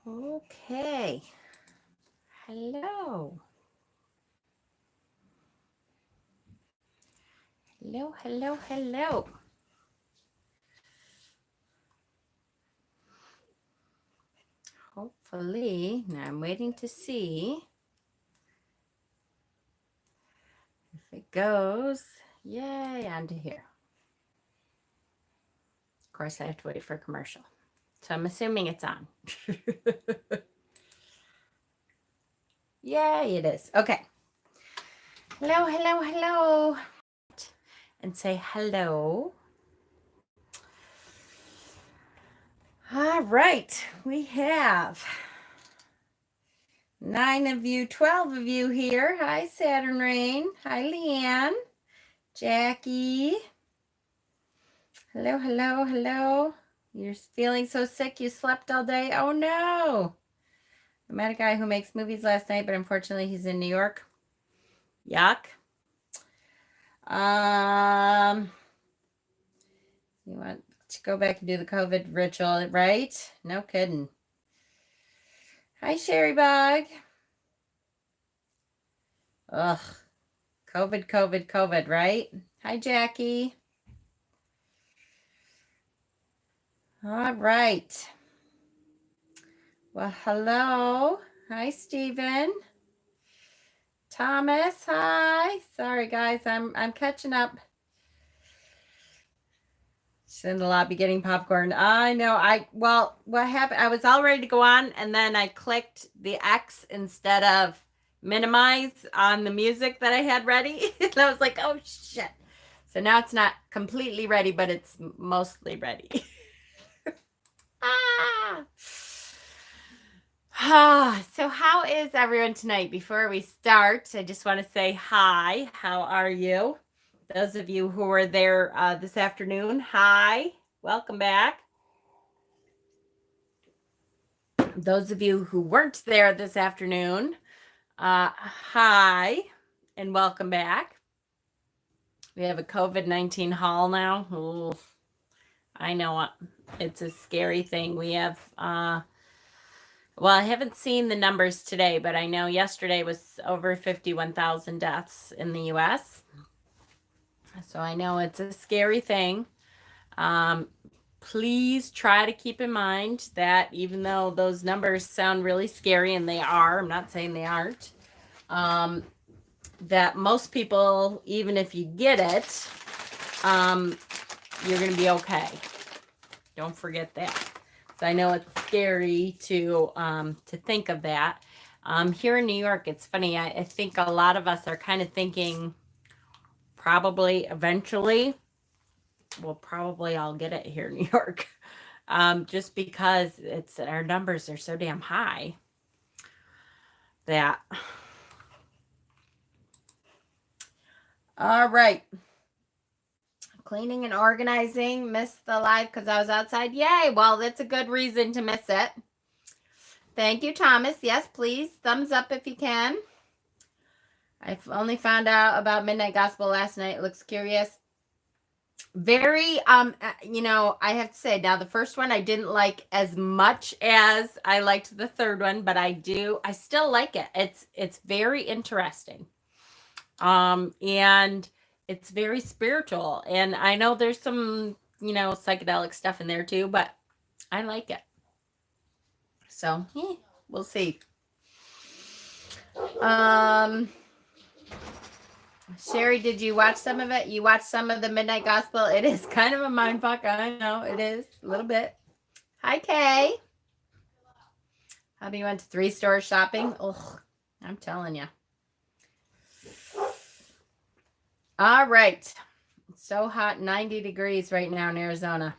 Okay. Hello. Hello. Hopefully, now I'm waiting to see if it goes. Yay, onto here. Of course, I have to wait for a commercial. So I'm assuming it's on. Yay, it is. Okay. Hello. And say hello. All right. We have 9 of you, 12 of you here. Hi, Saturn Rain. Hi, Leanne. Jackie. Hello. You're feeling so sick you slept all day? Oh, no. I met a guy who makes movies last night, but unfortunately he's in New York. Yuck. You want to go back and do the COVID ritual, right? No kidding. Hi, Sherry Bug. Ugh. COVID, right? Hi, Jackie. All right. Well, hello. Hi, Stephen. Thomas, hi. Sorry, guys, I'm catching up. She's in the lobby getting popcorn. I know. What happened? I was all ready to go on, and then I clicked the X instead of minimize on the music that I had ready. And I was like, oh, shit. So now it's not completely ready, but it's mostly ready. So how is everyone tonight? Before we start, I just want to say hi. How are you? Those of you who were there this afternoon, hi. Welcome back. Those of you who weren't there this afternoon, hi and welcome back. We have a COVID-19 haul now. Ooh, I know it's a scary thing. We have, well, I haven't seen the numbers today, but I know yesterday was over 51,000 deaths in the U.S. So I know it's a scary thing. Please try to keep in mind that even though those numbers sound really scary, and they are, I'm not saying they aren't, that most people, even if you get it, you're going to be okay. Don't forget that. So I know it's scary to think of that. Here in New York, it's funny. I think a lot of us are kind of thinking probably eventually we'll probably all get it here in New York. Just because our numbers are so damn high that. All right. Cleaning and organizing. Missed the live because I was outside. Yay. Well, that's a good reason to miss it. Thank you, Thomas. Yes, please. Thumbs up if you can. I've only found out about Midnight Gospel last night. It looks curious. Very, I have to say now the first one I didn't like as much as I liked the third one, but I still like it. It's very interesting. And it's very spiritual, and I know there's some, psychedelic stuff in there too, but I like it. So, we'll see. Sherry, did you watch some of it? You watched some of the Midnight Gospel? It is kind of a mind fuck. I know it is a little bit. Hi, Kay. Hubby went to 3 stores shopping. Ugh, I'm telling you. All right. It's so hot, 90 degrees right now in Arizona.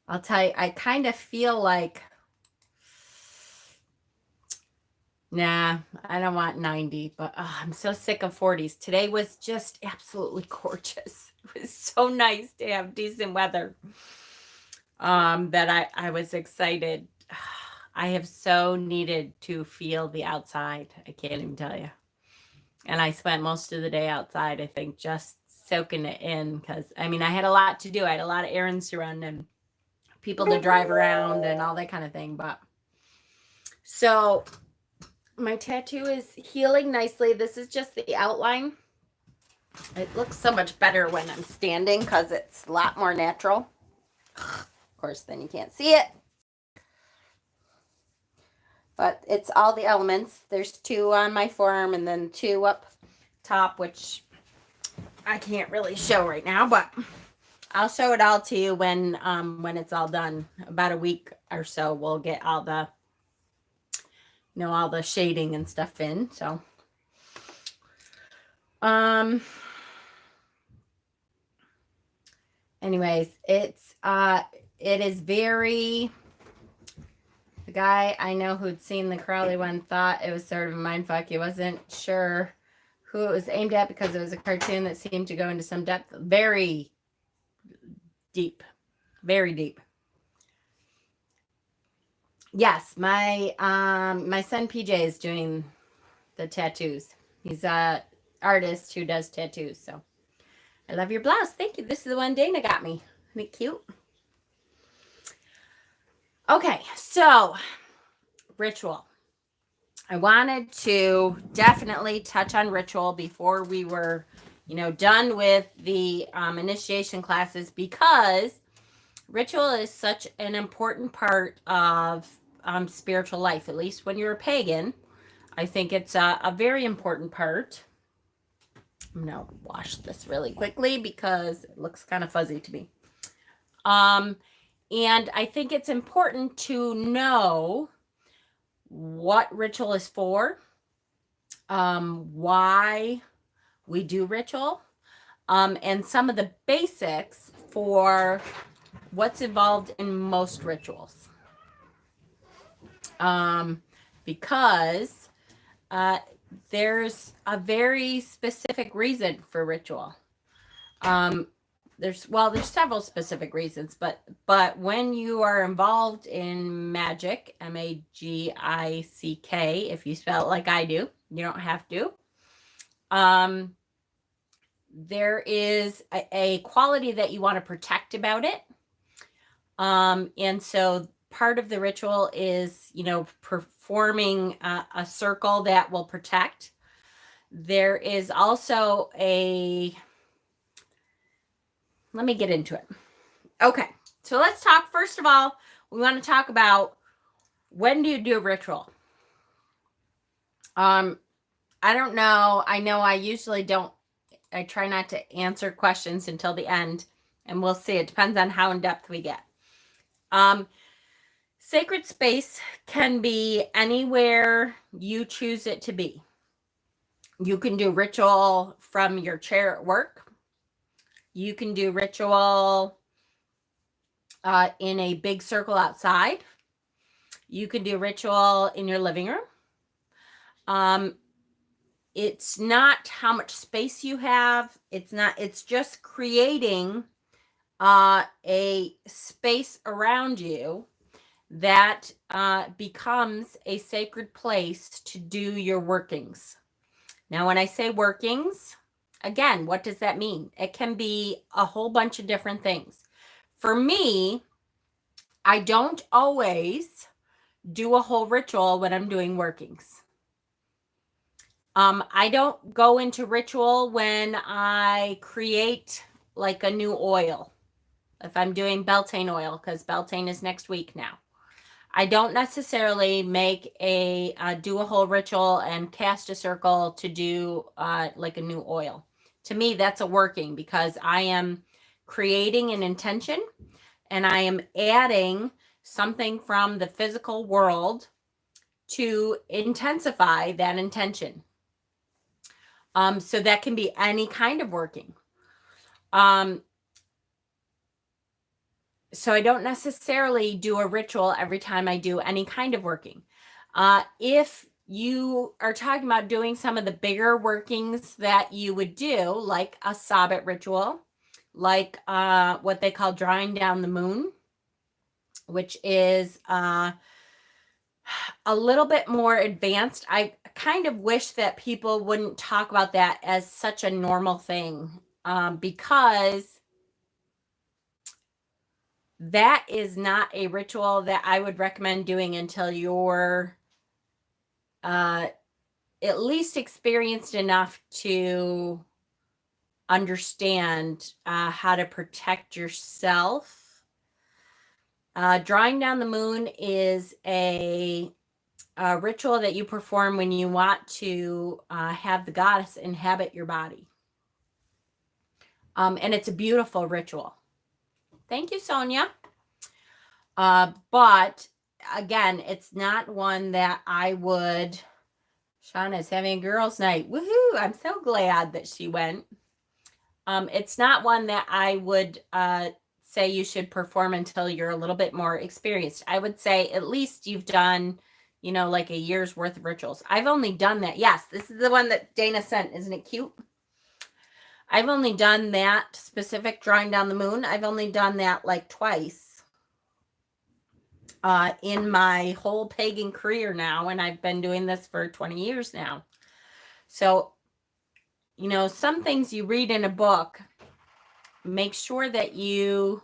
I'll tell you, I kind of feel like, nah, I don't want 90, but I'm so sick of 40s. Today was just absolutely gorgeous. It was so nice to have decent weather that I was excited. I have so needed to feel the outside. I can't even tell you. And I spent most of the day outside, I think, just soaking it in because, I had a lot to do. I had a lot of errands to run and people to drive around and all that kind of thing. But so my tattoo is healing nicely. This is just the outline. It looks so much better when I'm standing because it's a lot more natural. Of course, then you can't see it. But it's all the elements. There's 2 on my forearm and then 2 up top, which I can't really show right now, but I'll show it all to you when it's all done. About a week or so, we'll get all the, all the shading and stuff in. So, anyways, it is very. The guy I know who'd seen the Crowley one thought it was sort of a mindfuck. He wasn't sure who it was aimed at because it was a cartoon that seemed to go into some depth. Very deep. Very deep. Yes, my son PJ is doing the tattoos. He's a artist who does tattoos. So I love your blouse. Thank you. This is the one Dana got me. Isn't it cute? Okay, so ritual. I wanted to definitely touch on ritual before we were, done with the initiation classes, because ritual is such an important part of spiritual life, at least when you're a pagan. I think it's a very important part. I'm going to wash this really quickly because it looks kind of fuzzy to me. And I think it's important to know what ritual is for, why we do ritual, and some of the basics for what's involved in most rituals. Because there's a very specific reason for ritual. There's several specific reasons, but when you are involved in magic, MAGICK, if you spell it like I do, you don't have to. There is a quality that you want to protect about it. And so part of the ritual is, performing a circle that will protect. There is also let me get into it. Okay, so let's talk. First of all, we want to talk about, when do you do a ritual? I don't know. I know I usually don't. I try not to answer questions until the end, and we'll see. It depends on how in depth we get. Sacred space can be anywhere you choose it to be. You can do ritual from your chair at work. You can do ritual in a big circle outside. You can do ritual in your living room. It's not how much space you have. It's just creating a space around you that becomes a sacred place to do your workings. Now, when I say workings, again, what does that mean? It can be a whole bunch of different things. For me, I don't always do a whole ritual when I'm doing workings. I don't go into ritual when I create like a new oil. If I'm doing Beltane oil, because Beltane is next week now. I don't necessarily make do a whole ritual and cast a circle to do like a new oil. To me, that's a working, because I am creating an intention and I am adding something from the physical world to intensify that intention. So that can be any kind of working. So I don't necessarily do a ritual every time I do any kind of working. If you are talking about doing some of the bigger workings that you would do, like a Sabbat ritual, like what they call drawing down the moon, which is a little bit more advanced. I kind of wish that people wouldn't talk about that as such a normal thing, because that is not a ritual that I would recommend doing until you're at least experienced enough to understand how to protect yourself. Drawing down the moon is a ritual that you perform when you want to have the goddess inhabit your body. And it's a beautiful ritual. Thank you, Sonia. But again, it's not one that I would. Shauna's having a girls' night. Woohoo! I'm so glad that she went. It's not one that I would say you should perform until you're a little bit more experienced. I would say at least you've done, like a year's worth of rituals. I've only done that. Yes, this is the one that Dana sent. Isn't it cute? I've only done that specific drawing down the moon. I've only done that like twice in my whole pagan career now. And I've been doing this for 20 years now. So, some things you read in a book, make sure that you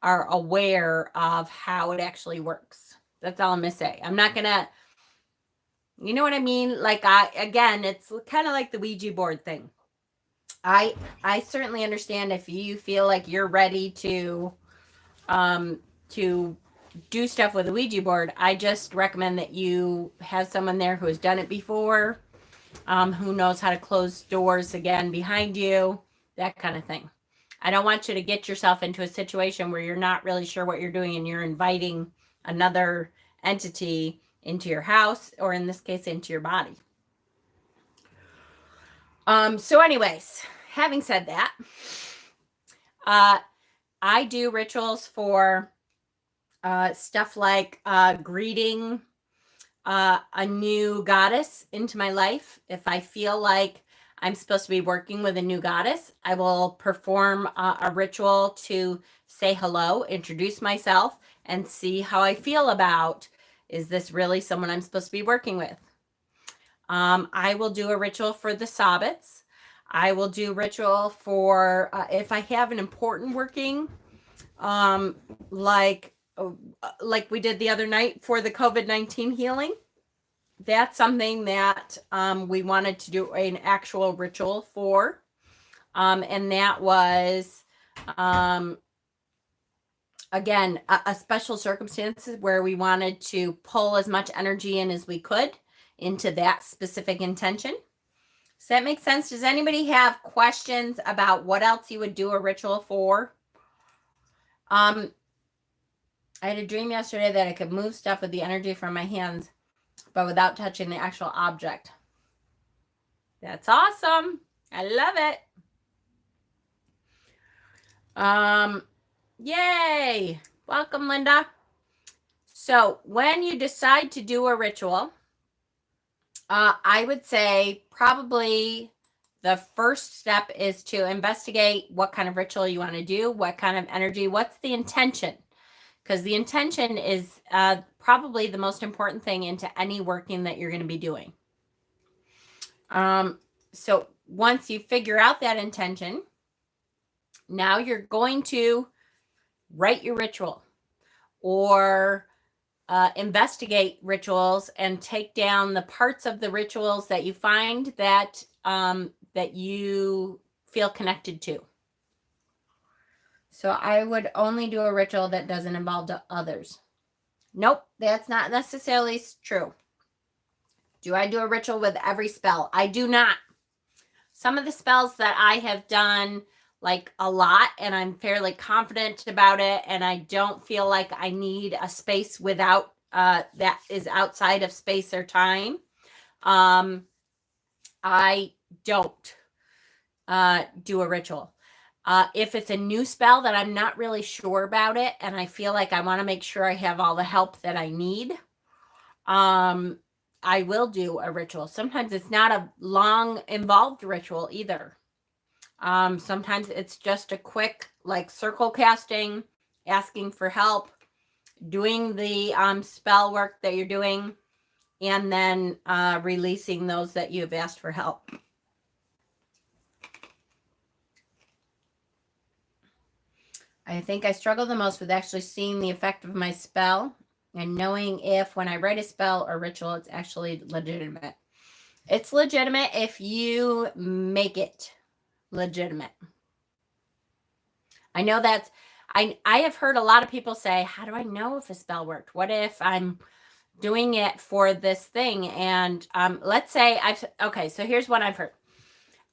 are aware of how it actually works. That's all I'm going to say. I'm not going to, you know what I mean? Like it's kind of like the Ouija board thing. I certainly understand if you feel like you're ready to do stuff with a Ouija board. I just recommend that you have someone there who has done it before, who knows how to close doors again behind you, that kind of thing. I don't want you to get yourself into a situation where you're not really sure what you're doing and you're inviting another entity into your house, or in this case, into your body. So anyways, having said that, I do rituals for stuff like greeting a new goddess into my life. If I feel like I'm supposed to be working with a new goddess, I will perform a ritual to say hello, introduce myself, and see how I feel about, is this really someone I'm supposed to be working with? I will do a ritual for the Sabbats. I will do ritual for if I have an important working, like we did the other night for the COVID-19 healing. That's something that we wanted to do an actual ritual for. And that was, again, a special circumstances where we wanted to pull as much energy in as we could into that specific intention. Does that make sense? Does anybody have questions about what else you would do a ritual for? I had a dream yesterday that I could move stuff with the energy from my hands, but without touching the actual object. That's awesome. I love it. Yay. Welcome, Linda. So when you decide to do a ritual, I would say probably the first step is to investigate what kind of ritual you want to do, what kind of energy, what's the intention? Because the intention is probably the most important thing into any working that you're going to be doing. So once you figure out that intention, now you're going to write your ritual or investigate rituals and take down the parts of the rituals that you find that that you feel connected to. So I would only do a ritual that doesn't involve others. Nope, that's not necessarily true. Do I do a ritual with every spell? I do not. Some of the spells that I have done like a lot and I'm fairly confident about it, and I don't feel like I need a space without that is outside of space or time. I don't do a ritual. If it's a new spell that I'm not really sure about it and I feel like I want to make sure I have all the help that I need, I will do a ritual. Sometimes it's not a long involved ritual either. Sometimes it's just a quick like circle casting, asking for help, doing the spell work that you're doing, and then releasing those that you've asked for help. I think I struggle the most with actually seeing the effect of my spell and knowing if when I write a spell or ritual, it's actually legitimate. It's legitimate if you make it legitimate. I know that's, I have heard a lot of people say, how do I know if a spell worked? What if I'm doing it for this thing? And let's say okay, so here's what I've heard.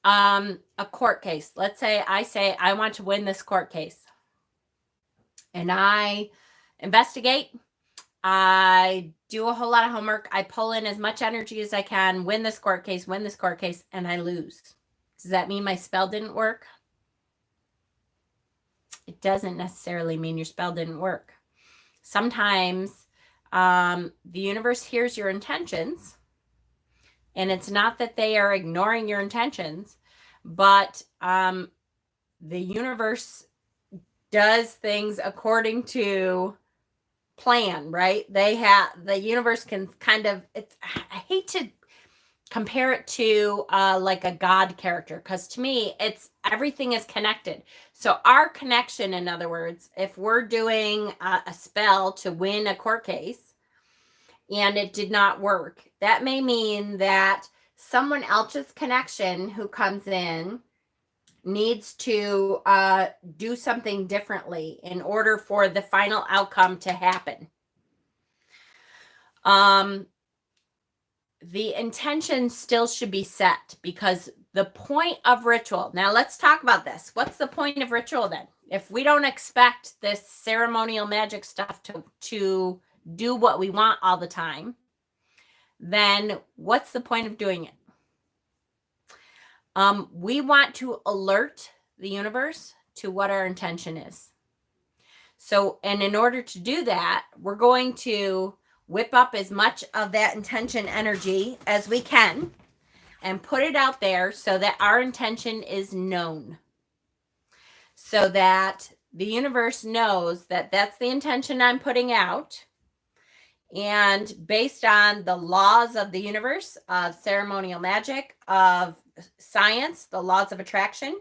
A court case. Let's say I want to win this court case. And I investigate. I do a whole lot of homework. I pull in as much energy as I can, win this court case, and I lose. Does that mean my spell didn't work? It doesn't necessarily mean your spell didn't work. Sometimes the universe hears your intentions, and it's not that they are ignoring your intentions, but the universe does things according to plan, right? The universe can kind of, I hate to compare it to like a God character, because to me, everything is connected. So our connection, in other words, if we're doing a spell to win a court case and it did not work, that may mean that someone else's connection who comes in needs to do something differently in order for the final outcome to happen. The intention still should be set, because the point of ritual, now let's talk about this. What's the point of ritual then? If we don't expect this ceremonial magic stuff to do what we want all the time, then what's the point of doing it? We want to alert the universe to what our intention is. So, and in order to do that, we're going to whip up as much of that intention energy as we can and put it out there so that our intention is known. So that the universe knows that that's the intention I'm putting out. And based on the laws of the universe, of ceremonial magic, of science, the laws of attraction,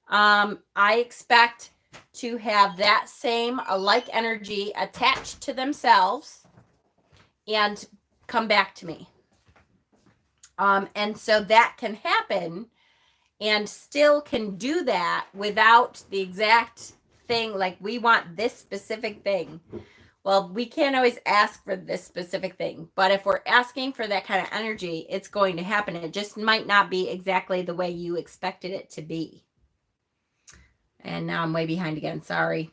I expect to have that same alike energy attached to themselves and come back to me. And so that can happen, and still can do that without the exact thing, like we want this specific thing. Well, we can't always ask for this specific thing, but if we're asking for that kind of energy, it's going to happen. It just might not be exactly the way you expected it to be. And now I'm way behind again. Sorry.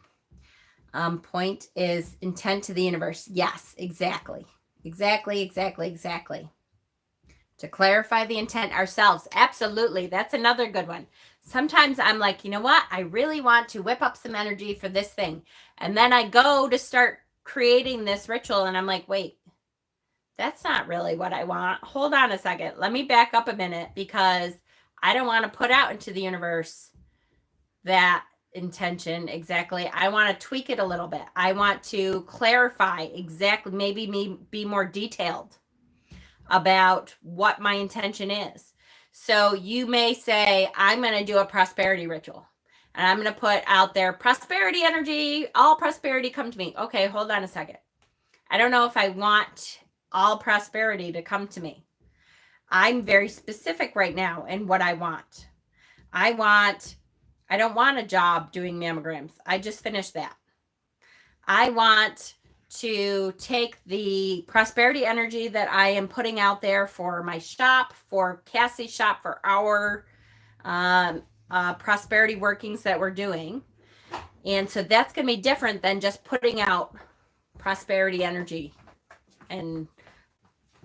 Point is intent to the universe. Yes, exactly. Exactly. To clarify the intent ourselves. Absolutely. That's another good one. Sometimes I'm like, you know what? I really want to whip up some energy for this thing. And then I go to start creating this ritual and I'm like, wait, that's not really what I want. Hold on a second. Let me back up a minute, because I don't want to put out into the universe that intention exactly. I want to tweak it a little bit. I want to clarify exactly, maybe be more detailed about what my intention is. So you may say, I'm going to do a prosperity ritual, and I'm going to put out there prosperity energy, all prosperity come to me. Okay, hold on a second. I don't know if I want all prosperity to come to me. I'm very specific right now in what I want. I don't want a job doing mammograms. I just finished that. I want to take the prosperity energy that I am putting out there for my shop, for Cassie's shop, for our prosperity workings that we're doing. And so that's going to be different than just putting out prosperity energy and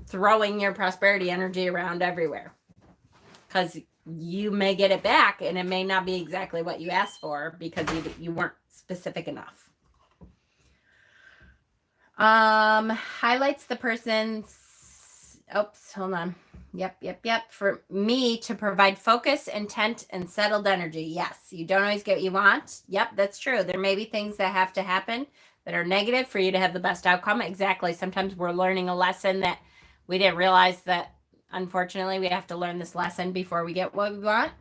throwing your prosperity energy around everywhere, because you may get it back and it may not be exactly what you asked for because you weren't specific enough. Highlights the person's, oops, hold on. Yep. For me to provide focus, intent, and settled energy. Yes, you don't always get what you want. Yep, that's true. There may be things that have to happen that are negative for you to have the best outcome. Exactly. Sometimes we're learning a lesson that we didn't realize that, unfortunately, we have to learn this lesson before we get what we want.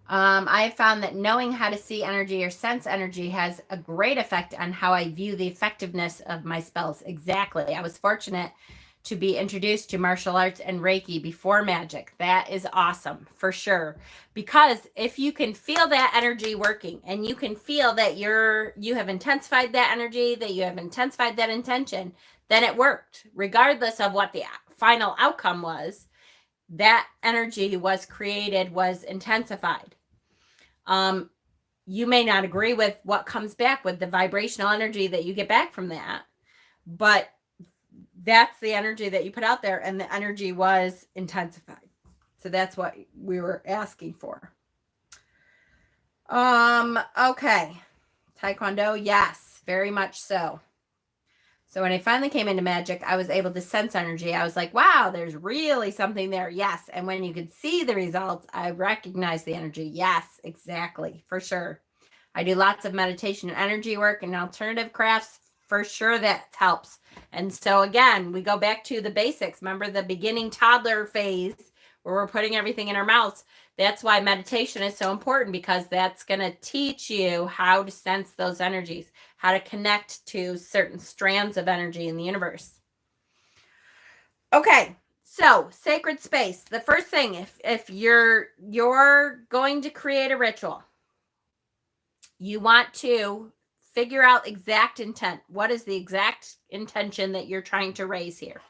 I have found that knowing how to see energy or sense energy has a great effect on how I view the effectiveness of my spells. Exactly. I was fortunate to be introduced to martial arts and Reiki before magic. That is awesome for sure. Because if you can feel that energy working and you can feel that you have intensified that energy, that you have intensified that intention, then it worked. Regardless of what the final outcome was, that energy was created, was intensified. You may not agree with what comes back with the vibrational energy that you get back from that, but that's the energy that you put out there, and the energy was intensified. So that's what we were asking for. Okay. Taekwondo, yes, very much so. So when I finally came into magic, I was able to sense energy. I was like, wow, there's really something there. Yes. And when you could see the results, I recognized the energy. Yes, exactly. For sure. I do lots of meditation and energy work and alternative crafts. For sure that helps. And so again, we go back to the basics. Remember the beginning toddler phase where we're putting everything in our mouths. That's why meditation is so important, because that's going to teach you how to sense those energies, how to connect to certain strands of energy in the universe. Okay, so sacred space. The first thing, if you're going to create a ritual, you want to figure out exact intent. What is the exact intention that you're trying to raise here?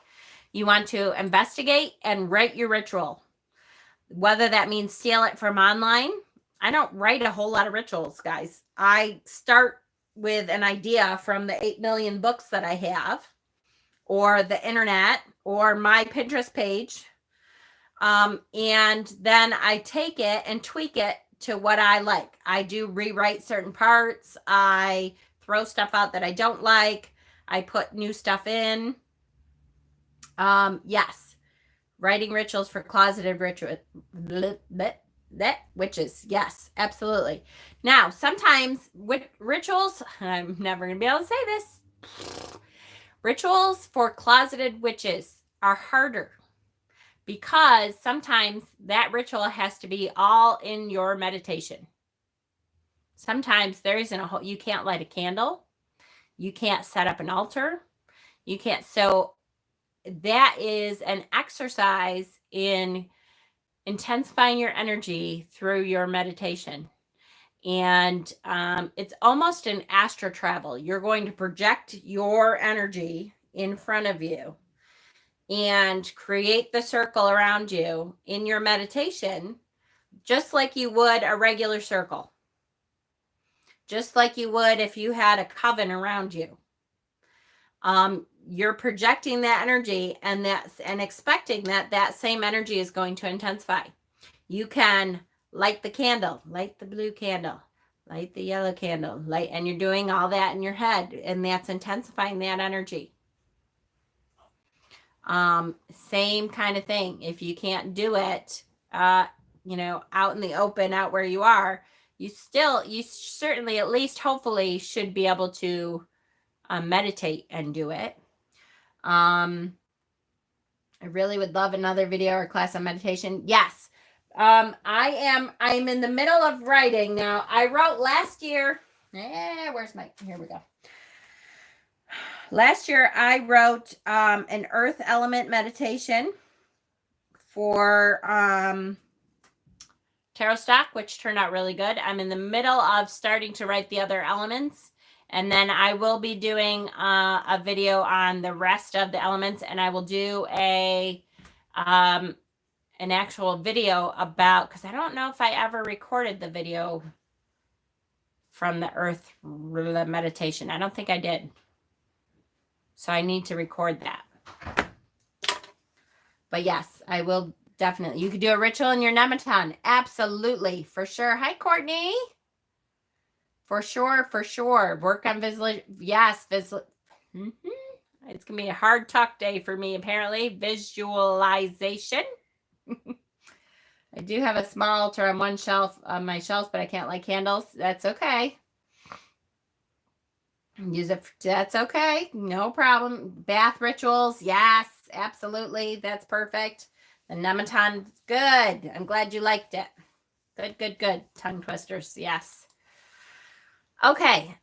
You want to investigate and write your ritual. Whether that means steal it from online. I don't write a whole lot of rituals, guys. I start with an idea from the 8 million books that I have, or the internet, or my Pinterest page. And then I take it and tweak it to what I like. I do rewrite certain parts. I throw stuff out that I don't like. I put new stuff in. Yes. Writing rituals for closeted witches. Yes, absolutely. Now, sometimes with rituals, I'm never going to be able to say this. Rituals for closeted witches are harder, because sometimes that ritual has to be all in your meditation. Sometimes there isn't a whole, you can't light a candle. You can't set up an altar. You can't. So that is an exercise in intensifying your energy through your meditation. And it's almost an astral travel. You're going to project your energy in front of you and create the circle around you in your meditation, just like you would a regular circle, just like you would if you had a coven around you. You're projecting that energy and expecting that same energy is going to intensify. You can light the candle, light the blue candle, light the yellow candle, and you're doing all that in your head, and that's intensifying that energy. Same kind of thing. If you can't do it, out in the open, out where you are, you certainly, at least hopefully, should be able to meditate and do it. I really would love another video or class on meditation. Yes. I'm in the middle of writing now. I wrote last year. Here we go. Last year I wrote an earth element meditation for tarot stock, which turned out really good. I'm in the middle of starting to write the other elements. And then I will be doing a video on the rest of the elements, and I will do an actual video about, because I don't know if I ever recorded the video from the earth meditation. I don't think I did. So I need to record that. But yes, I will definitely. You could do a ritual in your Nematon. Absolutely. For sure. Hi, Courtney. For sure. Work on visual. Yes, visual. Mm-hmm. It's going to be a hard talk day for me, apparently. Visualization. I do have a small altar on one shelf, on my shelves, but I can't light candles. That's okay. Use it. That's okay. No problem. Bath rituals. Yes, absolutely. That's perfect. The Nematon, good. I'm glad you liked it. Good, good, good. Tongue twisters. Yes. Okay.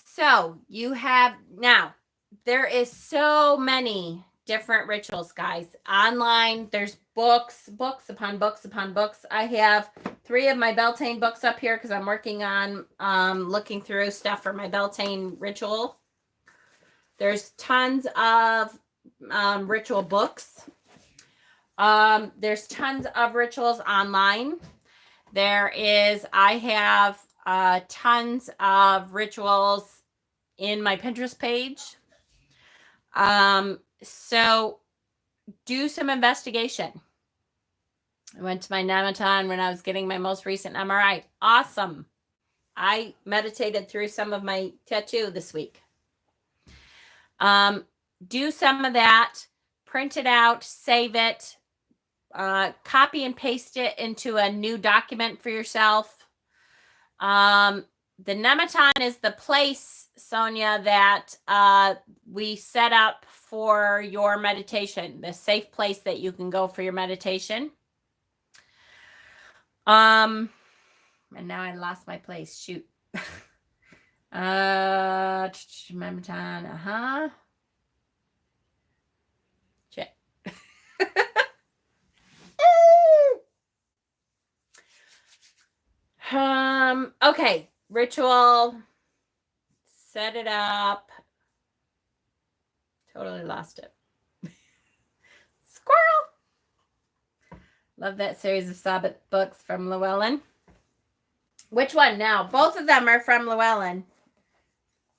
So you have now, there is so many different rituals, guys. Online, there's books upon books upon books. I have 3 of my Beltane books up here because I'm working on looking through stuff for my Beltane ritual. There's tons of ritual books. There's tons of rituals online. I have tons of rituals in my Pinterest page. So do some investigation. I went to my Nematon when I was getting my most recent MRI. Awesome. I meditated through some of my tattoo this week. Do some of that, print it out, save it, copy and paste it into a new document for yourself. The Nematon is the place, Sonia, that we set up for your meditation, the safe place that you can go for your meditation. And now I lost my place. Shoot. Nematon, Check. Okay, ritual, set it up. Totally lost it. Squirrel. Love that series of Sabbath books from Llewellyn. Which one now? Both of them are from Llewellyn.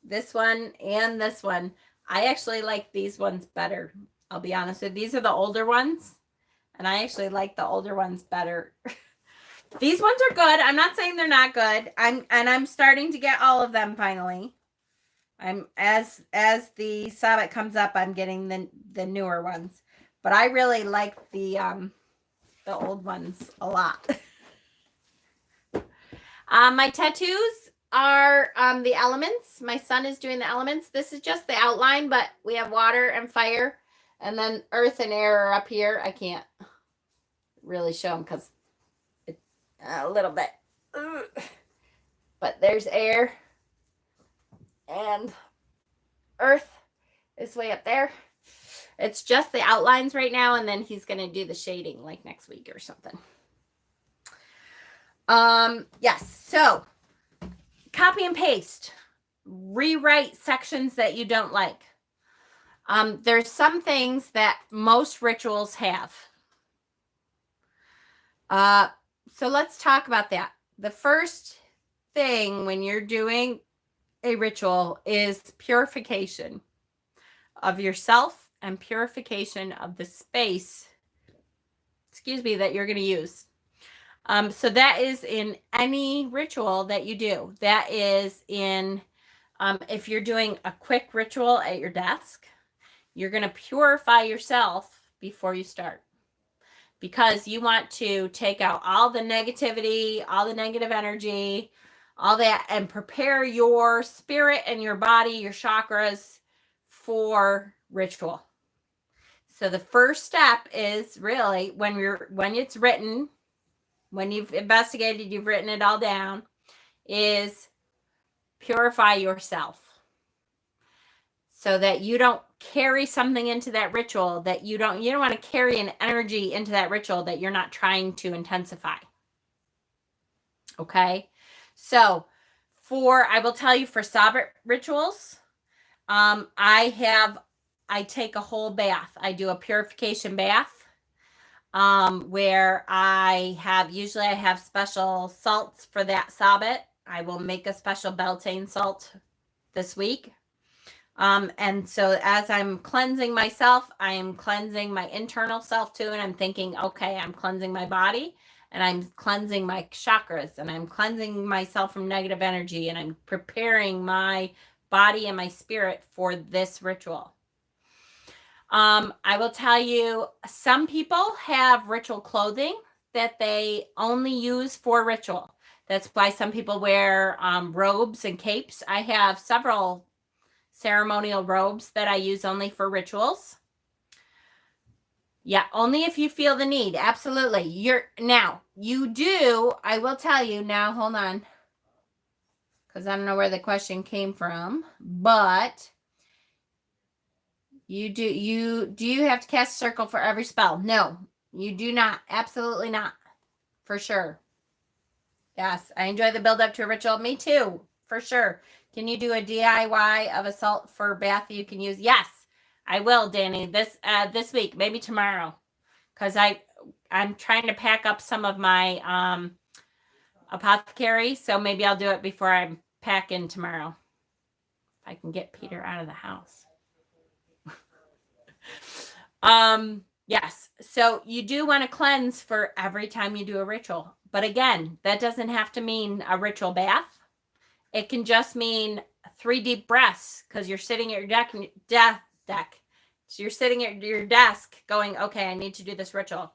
This one and this one. I actually like these ones better. I'll be honest with you. These are the older ones, and I actually like the older ones better. These ones are good. I'm not saying they're not good. I'm starting to get all of them finally. As the Sabbath comes up, I'm getting the newer ones. But I really like the old ones a lot. My tattoos are the elements. My son is doing the elements. This is just the outline, but we have water and fire, and then earth and air are up here. I can't really show them because it's a little bit. But there's air, and earth is way up there. It's just the outlines right now, and then he's going to do the shading like next week or something. Yes, so copy and paste, rewrite sections that you don't like. There's some things that most rituals have. So let's talk about that. The first thing when you're doing a ritual is purification of yourself and purification of the space, that you're going to use. So that is in any ritual that you do. That is in, if you're doing a quick ritual at your desk, you're going to purify yourself before you start, because you want to take out all the negativity, all the negative energy, all that, and prepare your spirit and your body, your chakras for ritual. So the first step is really when it's written, when you've investigated, you've written it all down, is purify yourself so that you don't carry something into that ritual that you don't want to carry an energy into that ritual that you're not trying to intensify. Okay. So I will tell you, for Sabbath rituals, I take a whole bath. I do a purification bath. Where I have special salts for that Sabbath. I will make a special Beltane salt this week. And so as I'm cleansing myself, I am cleansing my internal self too. And I'm thinking, okay, I'm cleansing my body, and I'm cleansing my chakras, and I'm cleansing myself from negative energy, and I'm preparing my body and my spirit for this ritual. I will tell you, some people have ritual clothing that they only use for ritual. That's why some people wear robes and capes. I have several ceremonial robes that I use only for rituals. Yeah, only if you feel the need. Absolutely. I will tell you now, hold on. Because I don't know where the question came from, but do you have to cast a circle for every spell? No, you do not. Absolutely not. For sure. Yes, I enjoy the build up to a ritual. Me too, for sure. Can you do a DIY of a salt for bath you can use? Yes, I will, Danny. This week, maybe tomorrow, because I'm trying to pack up some of my apothecary, so maybe I'll do it before I pack in tomorrow. If I can get Peter out of the house. Yes. So you do want to cleanse for every time you do a ritual. But again, that doesn't have to mean a ritual bath. It can just mean 3 deep breaths because you're sitting at your deck. So you're sitting at your desk going, okay, I need to do this ritual.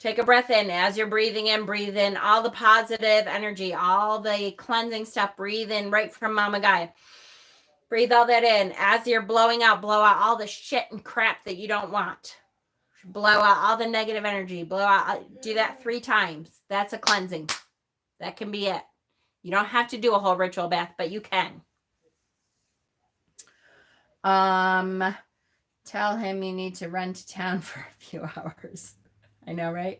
Take a breath in. As you're breathing in, breathe in all the positive energy, all the cleansing stuff. Breathe in right from Mama Gaia. Breathe all that in. As you're blowing out, blow out all the shit and crap that you don't want. Blow out all the negative energy. Blow out. Do that 3 times. That's a cleansing. That can be it. You don't have to do a whole ritual bath, but you can. Tell him you need to run to town for a few hours. I know, right?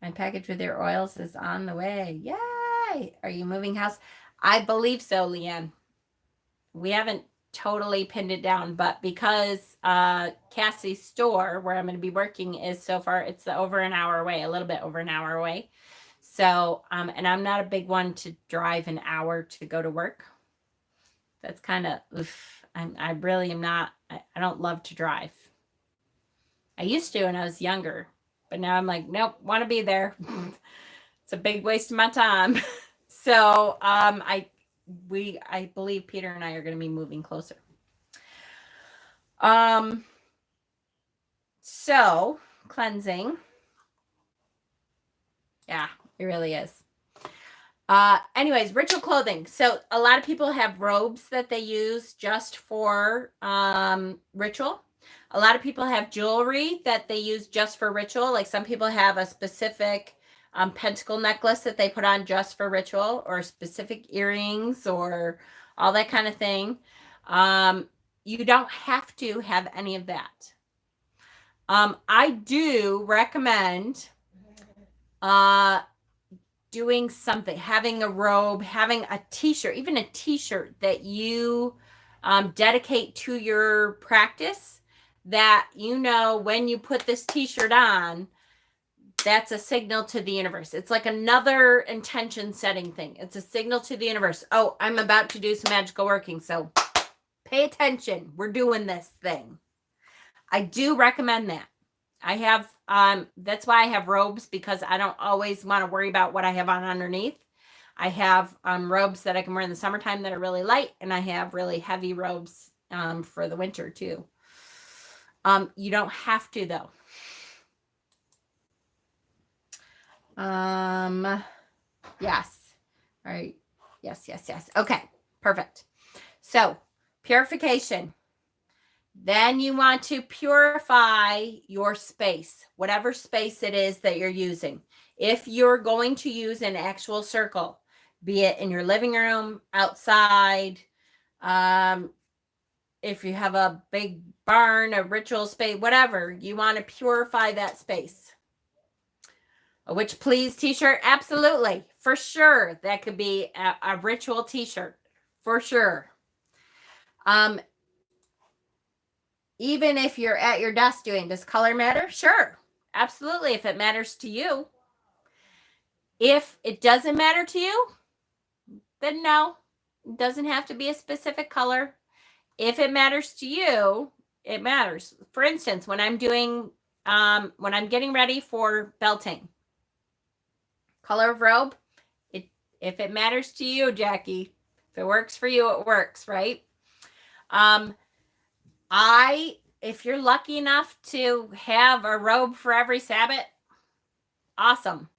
My package with your oils is on the way. Yay! Are you moving house? I believe so, Leanne. We haven't totally pinned it down, but because Cassie's store where I'm going to be working is so far, it's over an hour away, a little bit over an hour away. So, and I'm not a big one to drive an hour to go to work. That's kind of, I really am not, I don't love to drive. I used to when I was younger, but now I'm like, nope, want to be there. It's a big waste of my time. So, I believe Peter and I are going to be moving closer. So cleansing. Yeah, it really is. Anyways, ritual clothing. So a lot of people have robes that they use just for ritual. A lot of people have jewelry that they use just for ritual. Like some people have a specific pentacle necklace that they put on just for ritual, or specific earrings, or all that kind of thing. You don't have to have any of that. I do recommend doing something, having a robe, having a t-shirt, even a t-shirt that you dedicate to your practice, that when you put this t-shirt on, that's a signal to the universe. It's like another intention setting thing. It's a signal to the universe. Oh, I'm about to do some magical working, so pay attention. We're doing this thing. I do recommend that. I have, that's why I have robes, because I don't always want to worry about what I have on underneath. I have robes that I can wear in the summertime that are really light, and I have really heavy robes for the winter too. You don't have to, though. Yes. All right. Yes. Okay. Perfect. So, purification. Then you want to purify your space, whatever space it is that you're using. If you're going to use an actual circle, be it in your living room, outside, if you have a big barn, a ritual space, whatever, you want to purify that space. A Witch Please t-shirt, absolutely, for sure. That could be a ritual t-shirt, for sure. Even if you're at your desk doing, does color matter? Sure, absolutely, if it matters to you. If it doesn't matter to you, then no, it doesn't have to be a specific color. If it matters to you, it matters. For instance, when I'm doing, when I'm getting ready for belting, color of robe, if it matters to you, Jackie, if it works for you, it works, right? If you're lucky enough to have a robe for every Sabbath, awesome.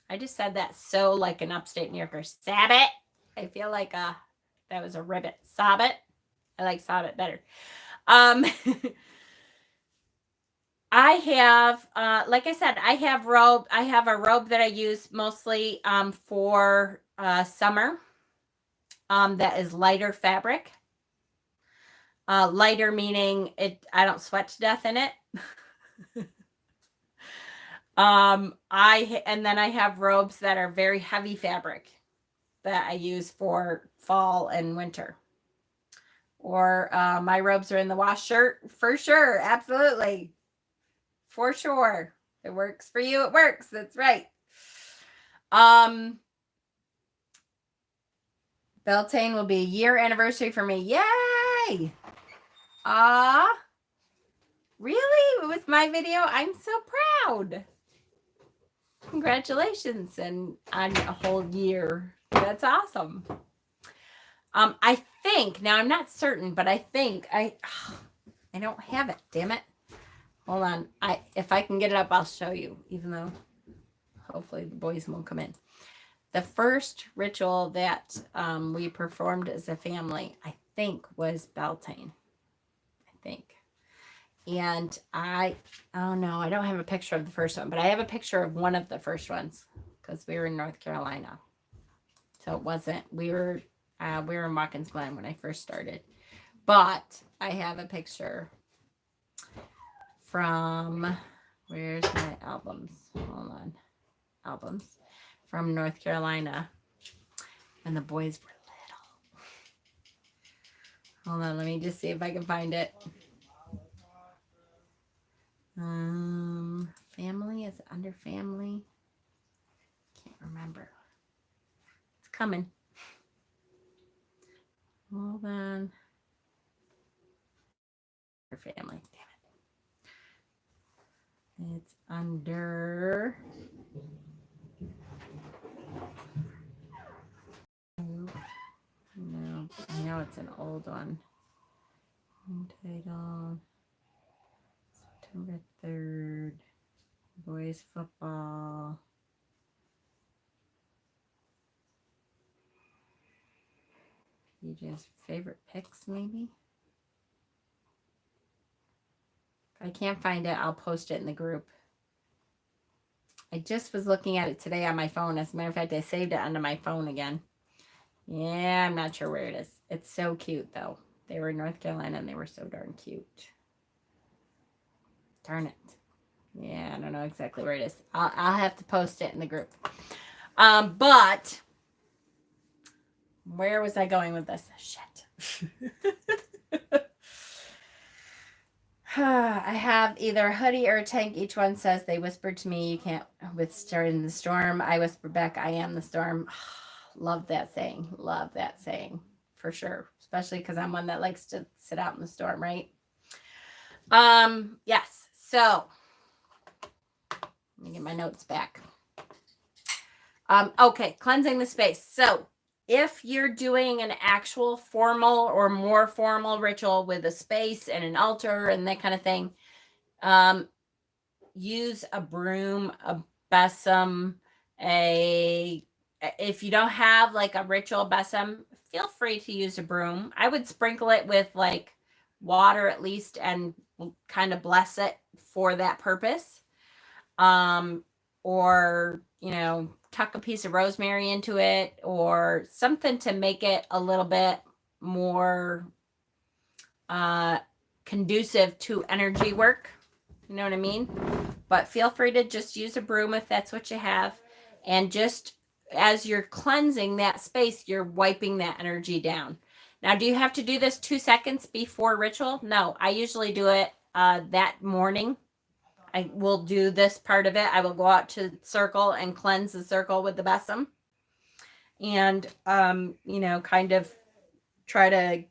I just said that so like an upstate New Yorker. Sabbath. I feel like that was a ribbit. Sabbath. I like Sabbath better. I have, like I said, I have a robe that I use mostly for summer. That is lighter fabric. Lighter meaning I don't sweat to death in it. And then I have robes that are very heavy fabric that I use for fall and winter. Or my robes are in the wash shirt for sure. Absolutely. For sure. It works for you. It works. That's right. Beltane will be a year anniversary for me. Yay! Really? It was my video? I'm so proud. Congratulations and on a whole year. That's awesome. I think, now I'm not certain, but I think I don't have it, damn it. Hold on. If I can get it up, I'll show you, even though hopefully the boys won't come in. The first ritual that we performed as a family, I think, was Beltane. I think. And oh no, I don't have a picture of the first one, but I have a picture of one of the first ones because we were in North Carolina. So it wasn't, we were in Watkins Glen when I first started. But I have a picture from, where's my albums? Hold on. Albums from North Carolina. And the boys were little. Hold on, let me just see if I can find it. Family, is it under family? Can't remember. It's coming. Hold on. Family, damn it. It's under. No, I know it's an old one. Title. September 3rd. Boys football. DJ's favorite picks, maybe? If I can't find it, I'll post it in the group. I just was looking at it today on my phone. As a matter of fact, I saved it onto my phone again. Yeah, I'm not sure where it is. It's so cute, though. They were in North Carolina, and they were so darn cute. Darn it. Yeah, I don't know exactly where it is. I'll have to post it in the group. But where was I going with this? Shit. I have either a hoodie or a tank. Each one says they whispered to me, you can't withstand the storm. I whispered back, I am the storm. Love that saying. Love that saying. For sure. Especially because I'm one that likes to sit out in the storm, right? Yes. So let me get my notes back. Okay, cleansing the space. So if you're doing an actual formal or more formal ritual with a space and an altar and that kind of thing, use a broom, a besom, if you don't have like a ritual besom, feel free to use a broom. I would sprinkle it with like water at least and kind of bless it for that purpose. Or, tuck a piece of rosemary into it or something to make it a little bit more conducive to energy work. You know what I mean? But feel free to just use a broom if that's what you have. And just as you're cleansing that space, you're wiping that energy down. Now, do you have to do this 2 seconds before ritual? No, I usually do it that morning. I will do this part of it. I will go out to the circle and cleanse the circle with the besom. And, kind of try to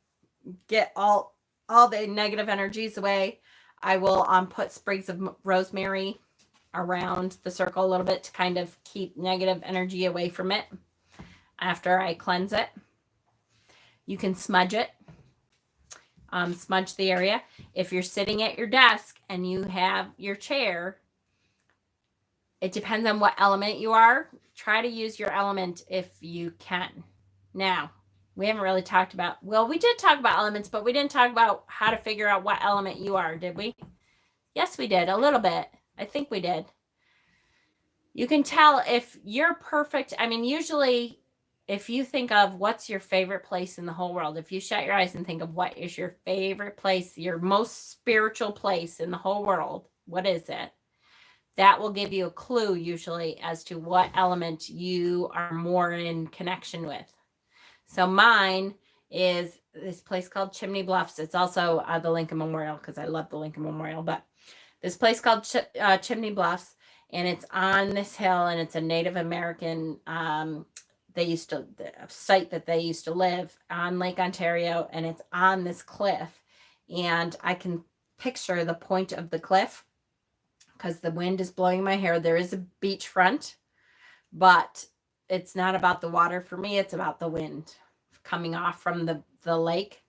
get all the negative energies away. I will put sprigs of rosemary around the circle a little bit to kind of keep negative energy away from it after I cleanse it. You can smudge it. Smudge the area. If you're sitting at your desk and you have your chair, it depends on what element you are. Try to use your element if you can. Now, we haven't really talked about, we did talk about elements, but we didn't talk about how to figure out what element you are, did we? Yes, we did. A little bit. I think we did. You can tell if you're perfect. I mean, usually if you think of what's your favorite place in the whole world, if you shut your eyes and think of what is your favorite place, your most spiritual place in the whole world, what is it? That will give you a clue usually as to what element you are more in connection with. So mine is this place called Chimney Bluffs. It's also the Lincoln Memorial because I love the Lincoln Memorial, but this place called Chimney Bluffs, and it's on this hill, and it's a Native American site that they used to live on Lake Ontario, and it's on this cliff, and I can picture the point of the cliff because the wind is blowing my hair. There is a beachfront, but it's not about the water for me. It's about the wind coming off from the lake.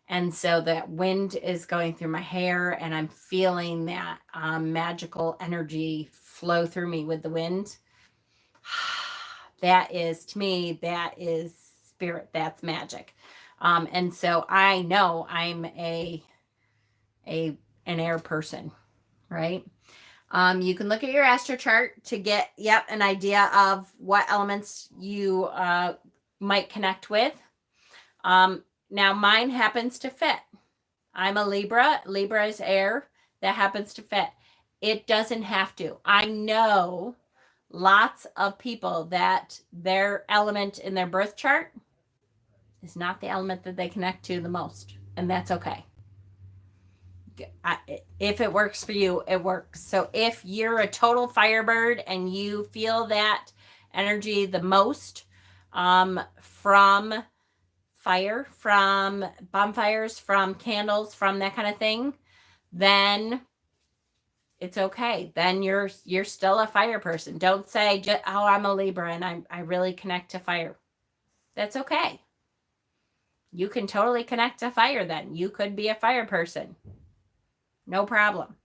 And so that wind is going through my hair, and I'm feeling that magical energy flow through me with the wind. That is, to me, that is spirit. That's magic. And so I know I'm an air person, right? You can look at your astro chart to get, an idea of what elements you might connect with. Now mine happens to fit. I'm a Libra. Libra is air. That happens to fit. It doesn't have to. I know lots of people that their element in their birth chart is not the element that they connect to the most, and that's okay. If it works for you, it works. So if you're a total firebird and you feel that energy the most from fire, from bonfires, from candles, from that kind of thing, then it's okay. Then you're still a fire person. Don't say, oh, I'm a Libra and I really connect to fire. That's okay. You can totally connect to fire then. You could be a fire person. No problem.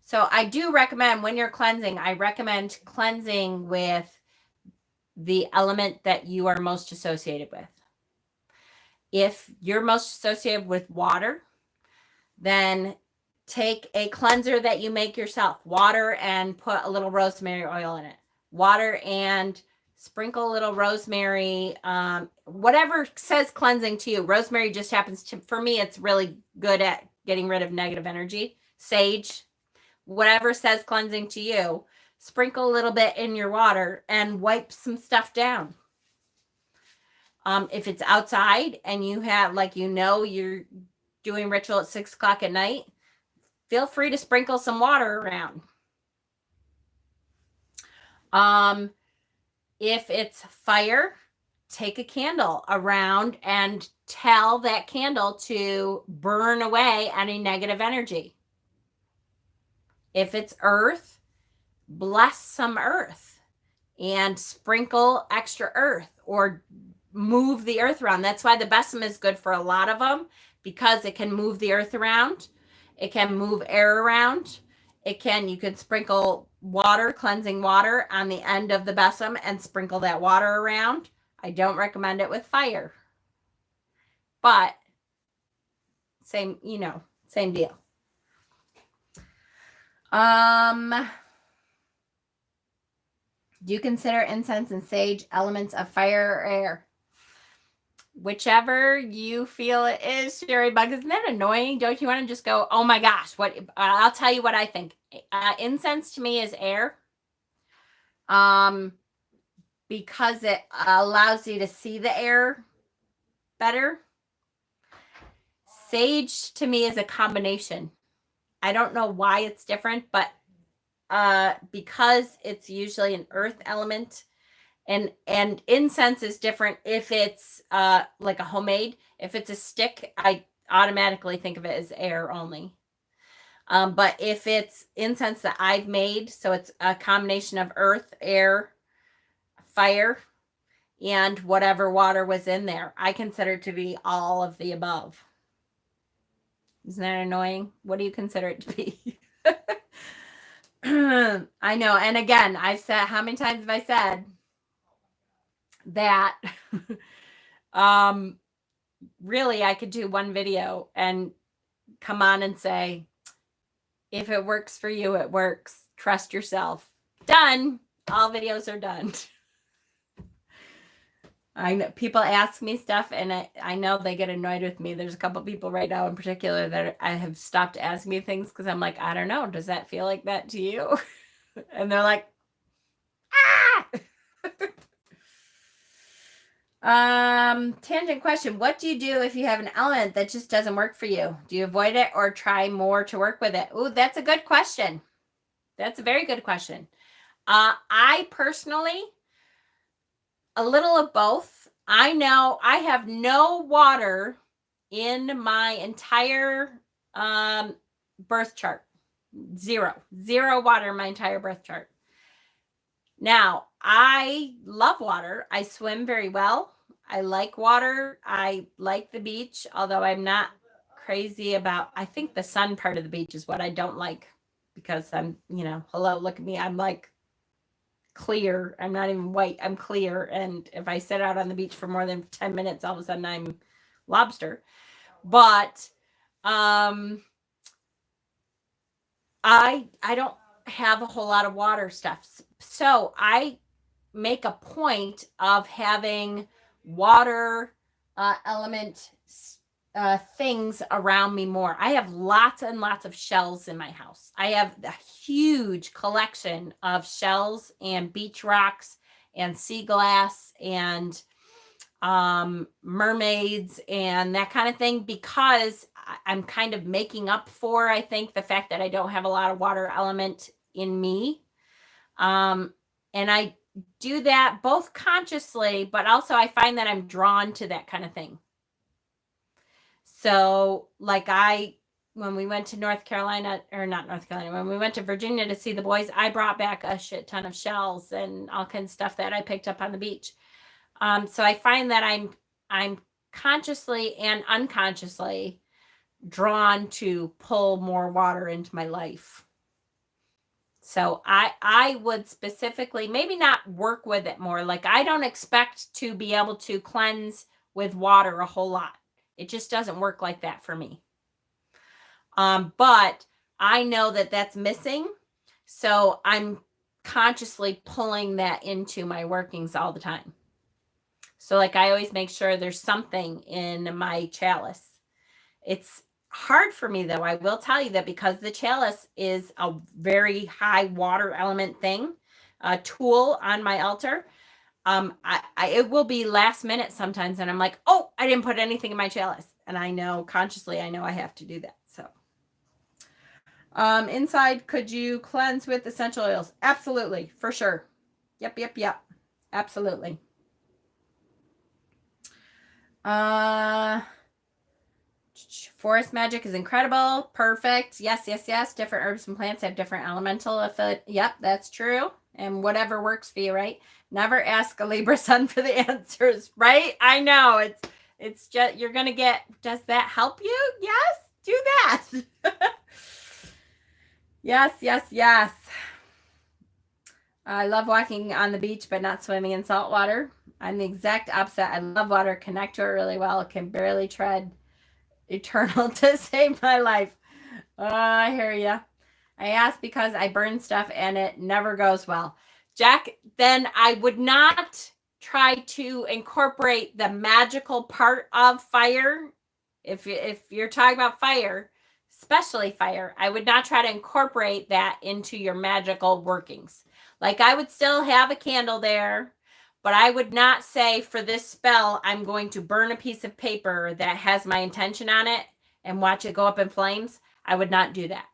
So I do recommend, when you're cleansing, I recommend cleansing with the element that you are most associated with. If you're most associated with water, then take a cleanser that you make yourself, water, and put a little rosemary oil in it. Water and sprinkle a little rosemary, whatever says cleansing to you. Rosemary just happens to, for me, it's really good at getting rid of negative energy. Sage, whatever says cleansing to you, sprinkle a little bit in your water and wipe some stuff down. If it's outside and you have, you're doing ritual at 6 o'clock at night, feel free to sprinkle some water around. If it's fire, take a candle around and tell that candle to burn away any negative energy. If it's earth, bless some earth and sprinkle extra earth or move the earth around. That's why the besom is good for a lot of them, because it can move the earth around. It can move air around. You can sprinkle water, cleansing water on the end of the besom and sprinkle that water around. I don't recommend it with fire, but same deal. Do you consider incense and sage elements of fire or air? Whichever you feel it is, Sherry Bug. Isn't that annoying? Don't you want to just go, oh my gosh, what? I'll tell you what I think. Incense to me is air. Because it allows you to see the air better. Sage to me is a combination. I don't know why it's different, but because it's usually an earth element, and incense is different if it's like a homemade. If it's a stick, I automatically think of it as air only. But if it's incense that I've made, so it's a combination of earth, air, fire, and whatever water was in there, I consider it to be all of the above. Isn't that annoying? What do you consider it to be? I know. And again, I've said, how many times have I said that really I could do one video and come on and say, If it works for you, it works. Trust yourself. Done. All videos are done. I know people ask me stuff and I know they get annoyed with me. There's a couple people right now in particular that I have stopped asking me things because I'm like, I don't know. Does that feel like that to you? And they're like, tangent question. What do you do if you have an element that just doesn't work for you? Do you avoid it or try more to work with it? Ooh, that's a good question. That's a very good question. I personally, a little of both. I know I have no water in my entire birth chart. Zero water in my entire birth chart. Now, I love water. I swim very well. I like water. I like the beach, although I'm not crazy about, I think the sun part of the beach is what I don't like because I'm, hello, look at me. I'm like clear. I'm not even white. I'm clear. And if I sit out on the beach for more than 10 minutes, all of a sudden I'm lobster. But I don't have a whole lot of water stuff. So I make a point of having water element things around me more. I have lots and lots of shells in my house. I have a huge collection of shells and beach rocks and sea glass and mermaids and that kind of thing, because I'm kind of making up for, I think, the fact that I don't have a lot of water element in me. And I do that both consciously, but also I find that I'm drawn to that kind of thing. So like when we went to when we went to Virginia to see the boys, I brought back a shit ton of shells and all kinds of stuff that I picked up on the beach. So I find that I'm consciously and unconsciously drawn to pull more water into my life. So I would specifically maybe not work with it more. Like I don't expect to be able to cleanse with water a whole lot. It just doesn't work like that for me. But I know that that's missing. So I'm consciously pulling that into my workings all the time. So like I always make sure there's something in my chalice. It's hard for me though. I will tell you that because the chalice is a very high water element thing, a tool on my altar. It will be last minute sometimes and I'm like, oh, I didn't put anything in my chalice. And I know consciously, I know I have to do that. So inside, could you cleanse with essential oils? Absolutely, for sure. Yep. Absolutely. Forest magic is incredible. Perfect. Yes. Different herbs and plants have different elemental affiliate. Yep, that's true. And whatever works for you, right? Never ask a Libra sun for the answers, right? I know it's just, you're going to get, does that help you? Yes, do that. Yes. I love walking on the beach, but not swimming in salt water. I'm the exact opposite. I love water, connect to it really well, can barely tread eternal to save my life. I hear ya. I ask because I burn stuff and it never goes well. Jack, then I would not try to incorporate the magical part of fire. If you're talking about fire, especially fire, I would not try to incorporate that into your magical workings. Like I would still have a candle there, but I would not say for this spell, I'm going to burn a piece of paper that has my intention on it and watch it go up in flames. I would not do that.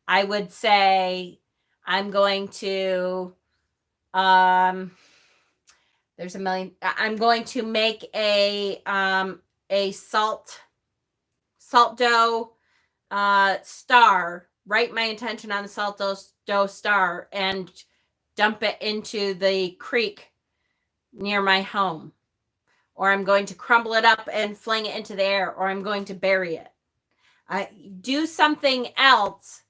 I would say I'm going to, I'm going to make a salt dough star, write my intention on the salt dough star and dump it into the creek near my home. Or I'm going to crumble it up and fling it into the air, or I'm going to bury it. Do something else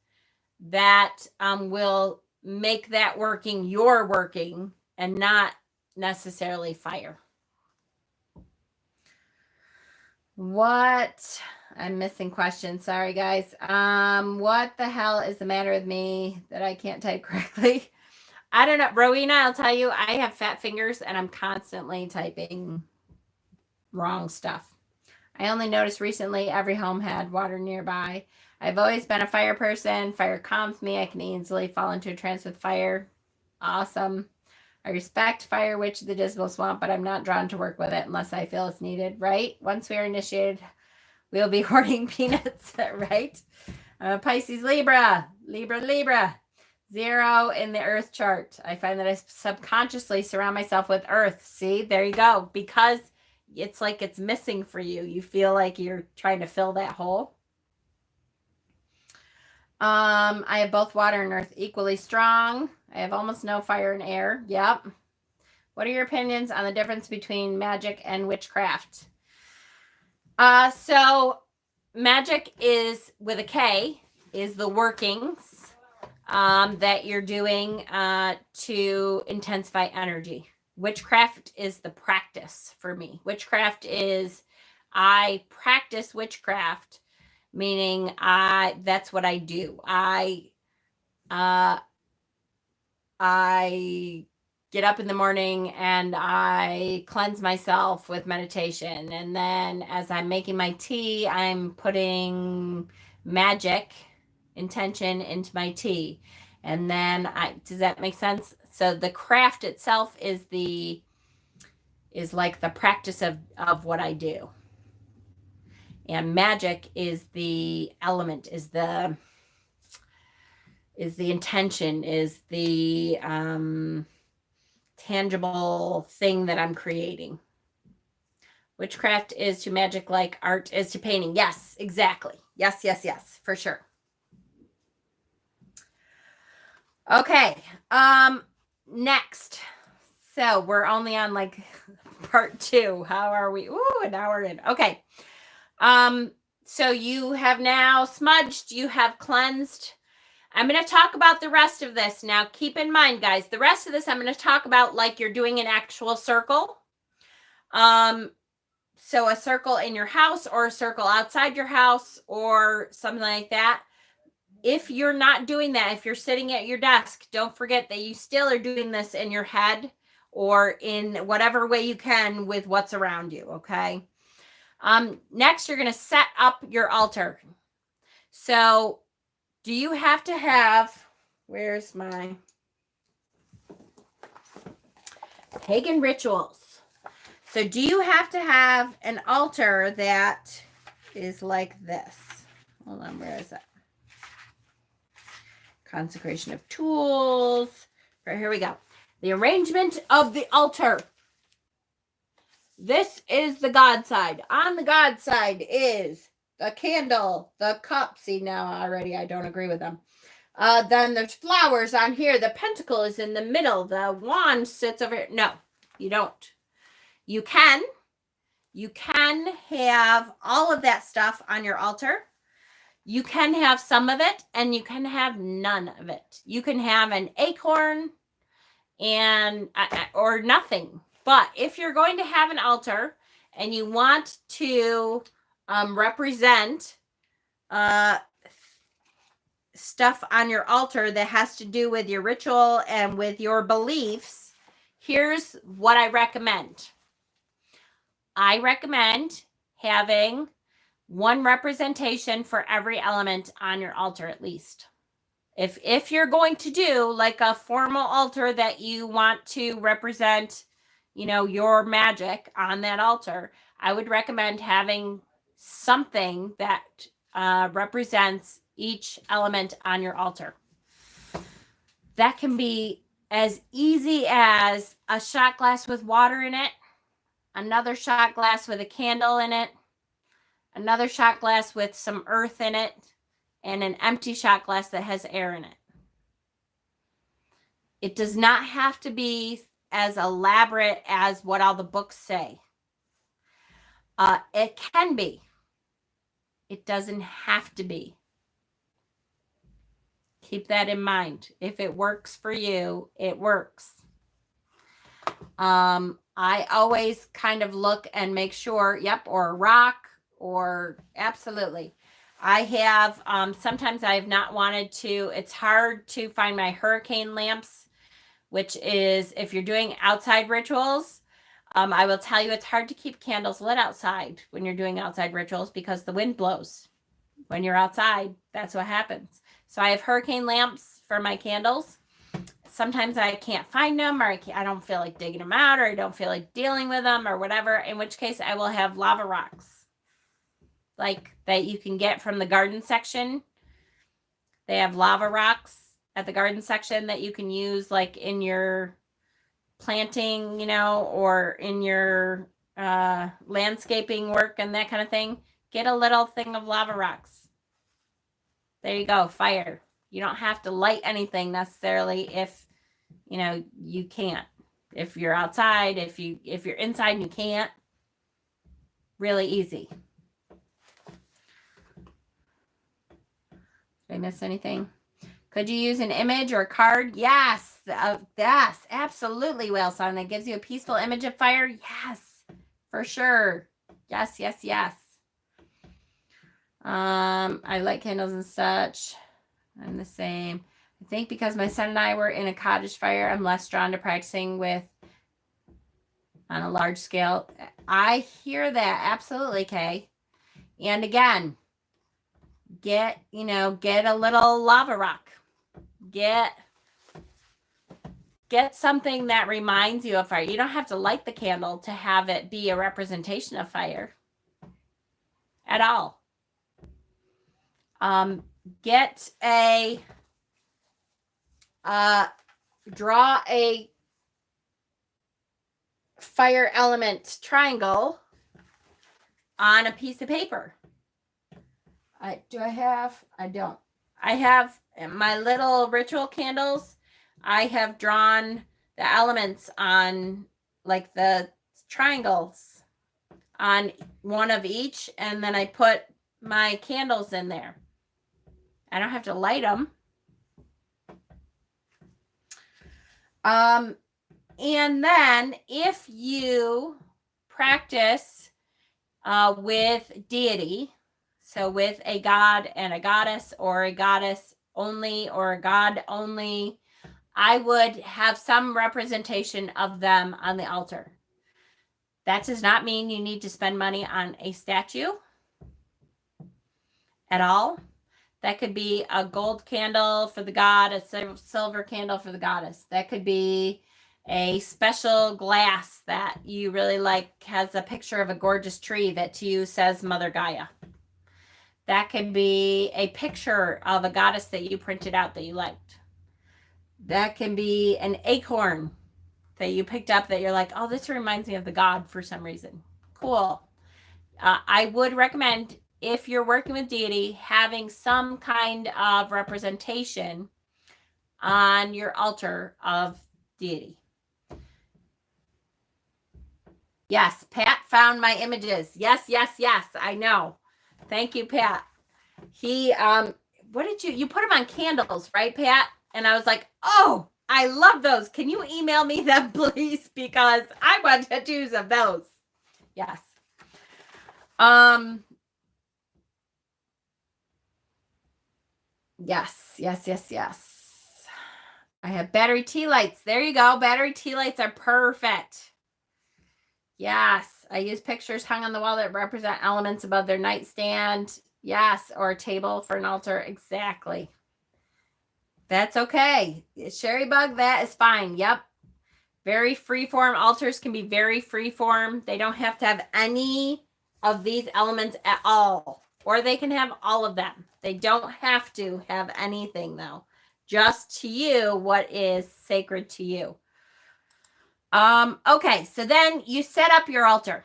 that will make that working your working and not necessarily fire. What? I'm missing questions. Sorry, guys. What the hell is the matter with me that I can't type correctly? I don't know. Rowena, I'll tell you, I have fat fingers and I'm constantly typing wrong stuff. I only noticed recently every home had water nearby. I've always been a fire person. Fire calms me. I can easily fall into a trance with fire. Awesome. I respect Fire Witch of the Dismal Swamp, but I'm not drawn to work with it unless I feel it's needed, right? Once we are initiated, we'll be hoarding peanuts, right? Pisces, Libra. 0 in the earth chart. I find that I subconsciously surround myself with earth. See, there you go. Because it's like it's missing for you. You feel like you're trying to fill that hole. I have both water and earth equally strong. I have almost no fire and air. Yep. What are your opinions on the difference between magic and witchcraft? So magic is, with a K, is the workings that you're doing to intensify energy. Witchcraft is the practice for me. Witchcraft is, I practice witchcraft, meaning that's what I do. I get up in the morning and I cleanse myself with meditation. And then as I'm making my tea, I'm putting magic intention into my tea. And then does that make sense? So the craft itself is like the practice of what I do. And magic is the element, is the intention, is the tangible thing that I'm creating. Witchcraft is to magic like art is to painting. Yes, exactly. Yes, for sure. Okay. Next. So we're only on like part 2. How are we? Ooh, an hour in. Okay. So you have now smudged, you have cleansed. I'm going to talk about the rest of this. Now, keep in mind, guys, the rest of this I'm going to talk about like you're doing an actual circle. So a circle in your house or a circle outside your house or something like that. If you're not doing that, if you're sitting at your desk, don't forget that you still are doing this in your head or in whatever way you can with what's around you, okay? Next, you're going to set up your altar. So do you have to have, where's my pagan rituals? So do you have to have an altar that is like this? Hold on, where is it? Consecration of tools. Right, here we go. The arrangement of the altar. This is the God side. On the God side is the candle, the cup. See, now already I don't agree with them. Then there's flowers on here. The pentacle is in the middle. The wand sits over here. No, you don't. You can have all of that stuff on your altar. You can have some of it and you can have none of it. You can have an acorn and or nothing. But if you're going to have an altar and you want to represent stuff on your altar that has to do with your ritual and with your beliefs, here's what I recommend. I recommend having one representation for every element on your altar at least. If you're going to do like a formal altar that you want to represent, you know, your magic on that altar, I would recommend having something that represents each element on your altar. That can be as easy as a shot glass with water in it, another shot glass with a candle in it, another shot glass with some earth in it, and an empty shot glass that has air in it. It does not have to be as elaborate as what all the books say. It can be. It doesn't have to be. Keep that in mind. If it works for you, it works. I always kind of look and make sure, or a rock or absolutely. I have, sometimes I have not wanted to, it's hard to find my hurricane lamps, which is if you're doing outside rituals, I will tell you it's hard to keep candles lit outside when you're doing outside rituals because the wind blows. When you're outside, that's what happens. So I have hurricane lamps for my candles. Sometimes I can't find them, or I don't feel like digging them out, or I don't feel like dealing with them or whatever, in which case I will have lava rocks like that you can get from the garden section. They have lava rocks at the garden section that you can use like in your planting, or in your landscaping work and that kind of thing. Get a little thing of lava rocks. There you go, fire. You don't have to light anything necessarily if you can't. If you're outside, if you're inside and you can't, really easy. Did I miss anything? Could you use an image or a card? Yes. Yes, absolutely, Whale Song. That gives you a peaceful image of fire. Yes, for sure. Yes, yes, yes. I light candles and such. I'm the same. I think because my son and I were in a cottage fire, I'm less drawn to practicing on a large scale. I hear that. Absolutely, Kay. And again, get a little lava rock. Get something that reminds you of fire. You don't have to light the candle to have it be a representation of fire at all. Get a draw a fire element triangle on a piece of paper. I don't. I have my little ritual candles. I have drawn the elements on like the triangles on one of each, and then I put my candles in there. I don't have to light them. And then if you practice with deity, so with a god and a goddess, or a goddess only, or a god only, I would have some representation of them on the altar. That does not mean you need to spend money on a statue at all. That could be a gold candle for the god, a silver candle for the goddess. That could be a special glass that you really like, has a picture of a gorgeous tree that to you says Mother Gaia. That could be a picture of a goddess that you printed out that you liked. That can be an acorn that you picked up that you're like, oh, this reminds me of the god for some reason. Cool. I would recommend, if you're working with deity, having some kind of representation on your altar of deity. Yes, Pat found my images. Yes, yes, yes, I know. Thank you, Pat. He, what did you put them on candles, right, Pat? And I was like, oh, I love those. Can you email me them, please? Because I want tattoos of those. Yes. Yes, yes, yes, yes. I have battery tea lights. There you go. Battery tea lights are perfect. Yes. I use pictures hung on the wall that represent elements above their nightstand. Yes. Or a table for an altar. Exactly. That's okay. Sherry Bug, that is fine. Yep. Very freeform. Altars can be very freeform. They don't have to have any of these elements at all. Or they can have all of them. They don't have to have anything, though. Just to you, what is sacred to you. Okay, so then you set up your altar.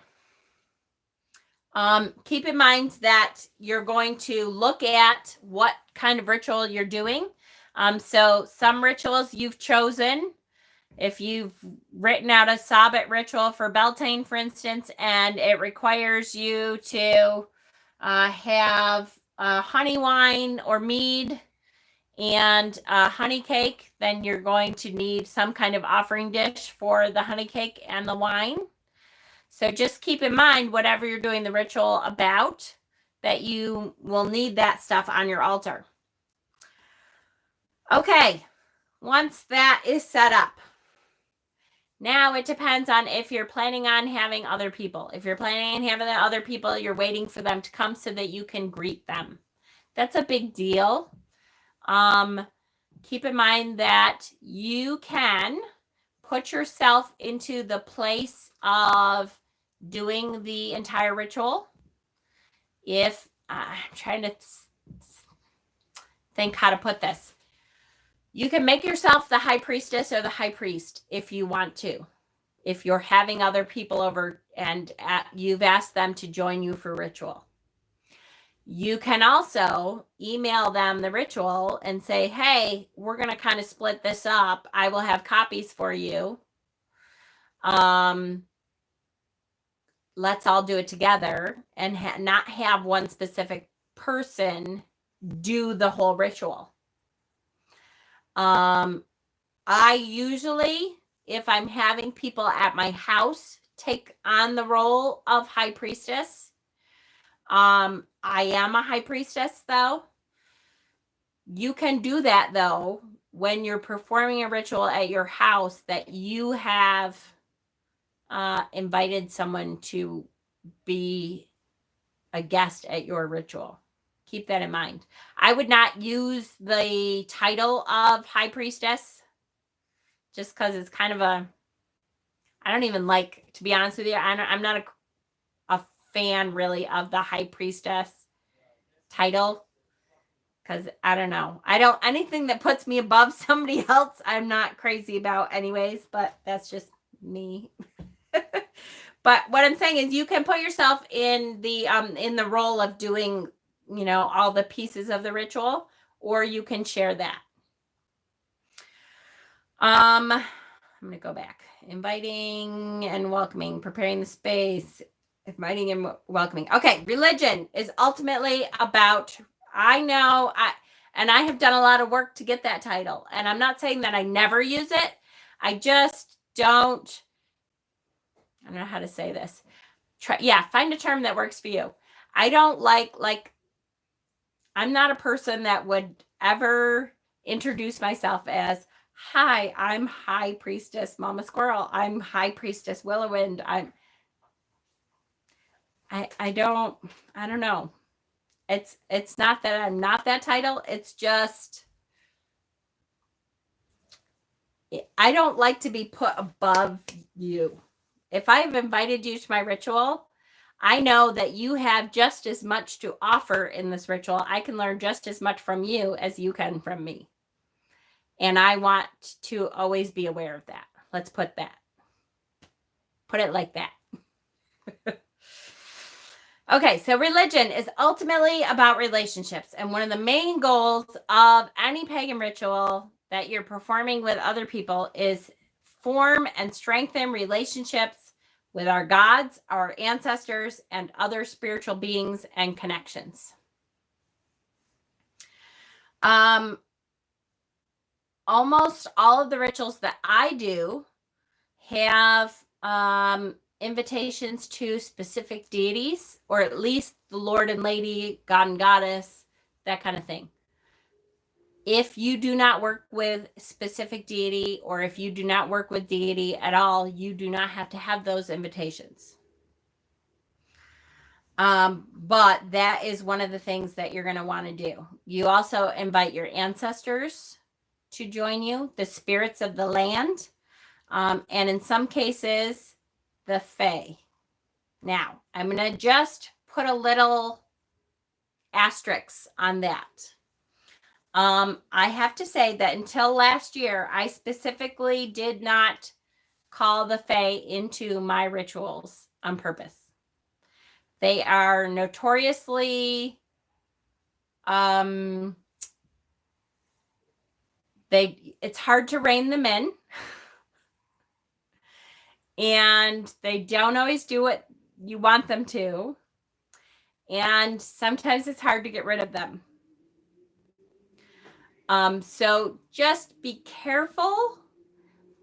Keep in mind that you're going to look at what kind of ritual you're doing. So some rituals you've chosen. If you've written out a Sabbat ritual for Beltane, for instance, and it requires you to have honey wine or mead and honey cake, then you're going to need some kind of offering dish for the honey cake and the wine. So just keep in mind, whatever you're doing the ritual about, that you will need that stuff on your altar. Okay, once that is set up, now it depends on if you're planning on having other people. If you're planning on having other people, you're waiting for them to come so that you can greet them. That's a big deal. Keep in mind that you can put yourself into the place of doing the entire ritual. If I'm trying to think how to put this, you can make yourself the high priestess or the high priest if you want to. If you're having other people over and you've asked them to join you for ritual. You can also email them the ritual and say, hey, we're going to kind of split this up. I will have copies for you. Let's all do it together and not have one specific person do the whole ritual. I usually, if I'm having people at my house take on the role of high priestess, I am a high priestess though. You can do that though when you're performing a ritual at your house that you have invited someone to be a guest at your ritual. Keep that in mind. I would not use the title of high priestess just because it's kind of I don't even like, to be honest with you, I'm not a fan really of the high priestess title because I don't know. Anything that puts me above somebody else, I'm not crazy about anyways, but that's just me. But what I'm saying is you can put yourself in the role of doing, all the pieces of the ritual, or you can share that. I'm going to go back. Inviting and welcoming, preparing the space, inviting and welcoming. Okay, religion is ultimately about, I have done a lot of work to get that title, and I'm not saying that I never use it. I just don't, I don't know how to say this. Find a term that works for you. I don't like, I'm not a person that would ever introduce myself as, hi, I'm High Priestess Mama Squirrel. I'm High Priestess Willowind. I don't know. It's not that I'm not that title. It's just, I don't like to be put above you. If I've invited you to my ritual, I know that you have just as much to offer in this ritual. I can learn just as much from you as you can from me. And I want to always be aware of that. Let's put it like that. Okay, so religion is ultimately about relationships. And one of the main goals of any pagan ritual that you're performing with other people is form and strengthen relationships with our gods, our ancestors, and other spiritual beings and connections. Almost all of the rituals that I do have invitations to specific deities, or at least the Lord and Lady, God and Goddess, that kind of thing. If you do not work with specific deity, or if you do not work with deity at all, you do not have to have those invitations. But that is one of the things that you're going to want to do. You also invite your ancestors to join you, the spirits of the land, and in some cases, the Fae. Now, I'm going to just put a little asterisk on that. I have to say that until last year, I specifically did not call the Fae into my rituals on purpose. They are notoriously, it's hard to rein them in. And they don't always do what you want them to. And sometimes it's hard to get rid of them. So just be careful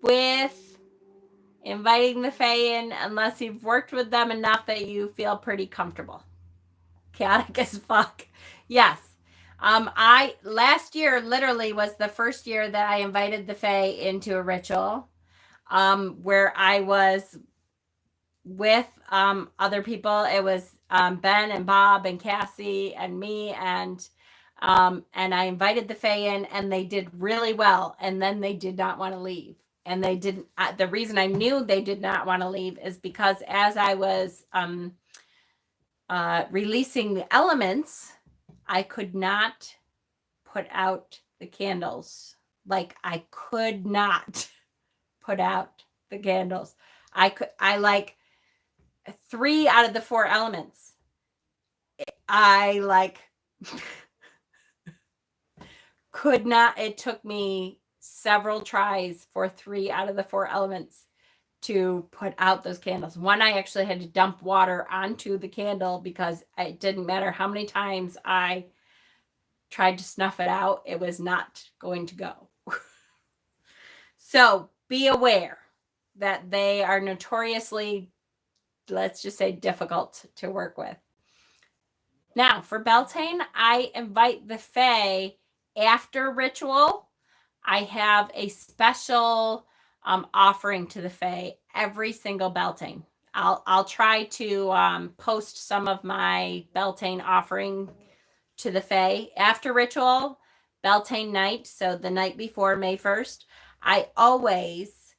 with inviting the Fae in unless you've worked with them enough that you feel pretty comfortable. Chaotic as fuck. Yes. I last year literally was the first year that I invited the Fae into a ritual, where I was with other people. It was Ben and Bob and Cassie and me, and I invited the Fae in, and they did really well. And then they did not want to leave, and they didn't. The reason I knew they did not want to leave is because as I was releasing the elements, I could not put out the candles. Like I could not put out the candles. I like 3 out of the 4 elements. I like could not. It took me several tries for 3 out of the 4 elements to put out those candles. One, I actually had to dump water onto the candle because it didn't matter how many times I tried to snuff it out, it was not going to go. So be aware that they are notoriously, let's just say, difficult to work with. Now, for Beltane, I invite the Fae after ritual. I have a special offering to the Fae every single Beltane. I'll try to post some of my Beltane offering to the Fae after ritual, Beltane night. So the night before May 1st, I always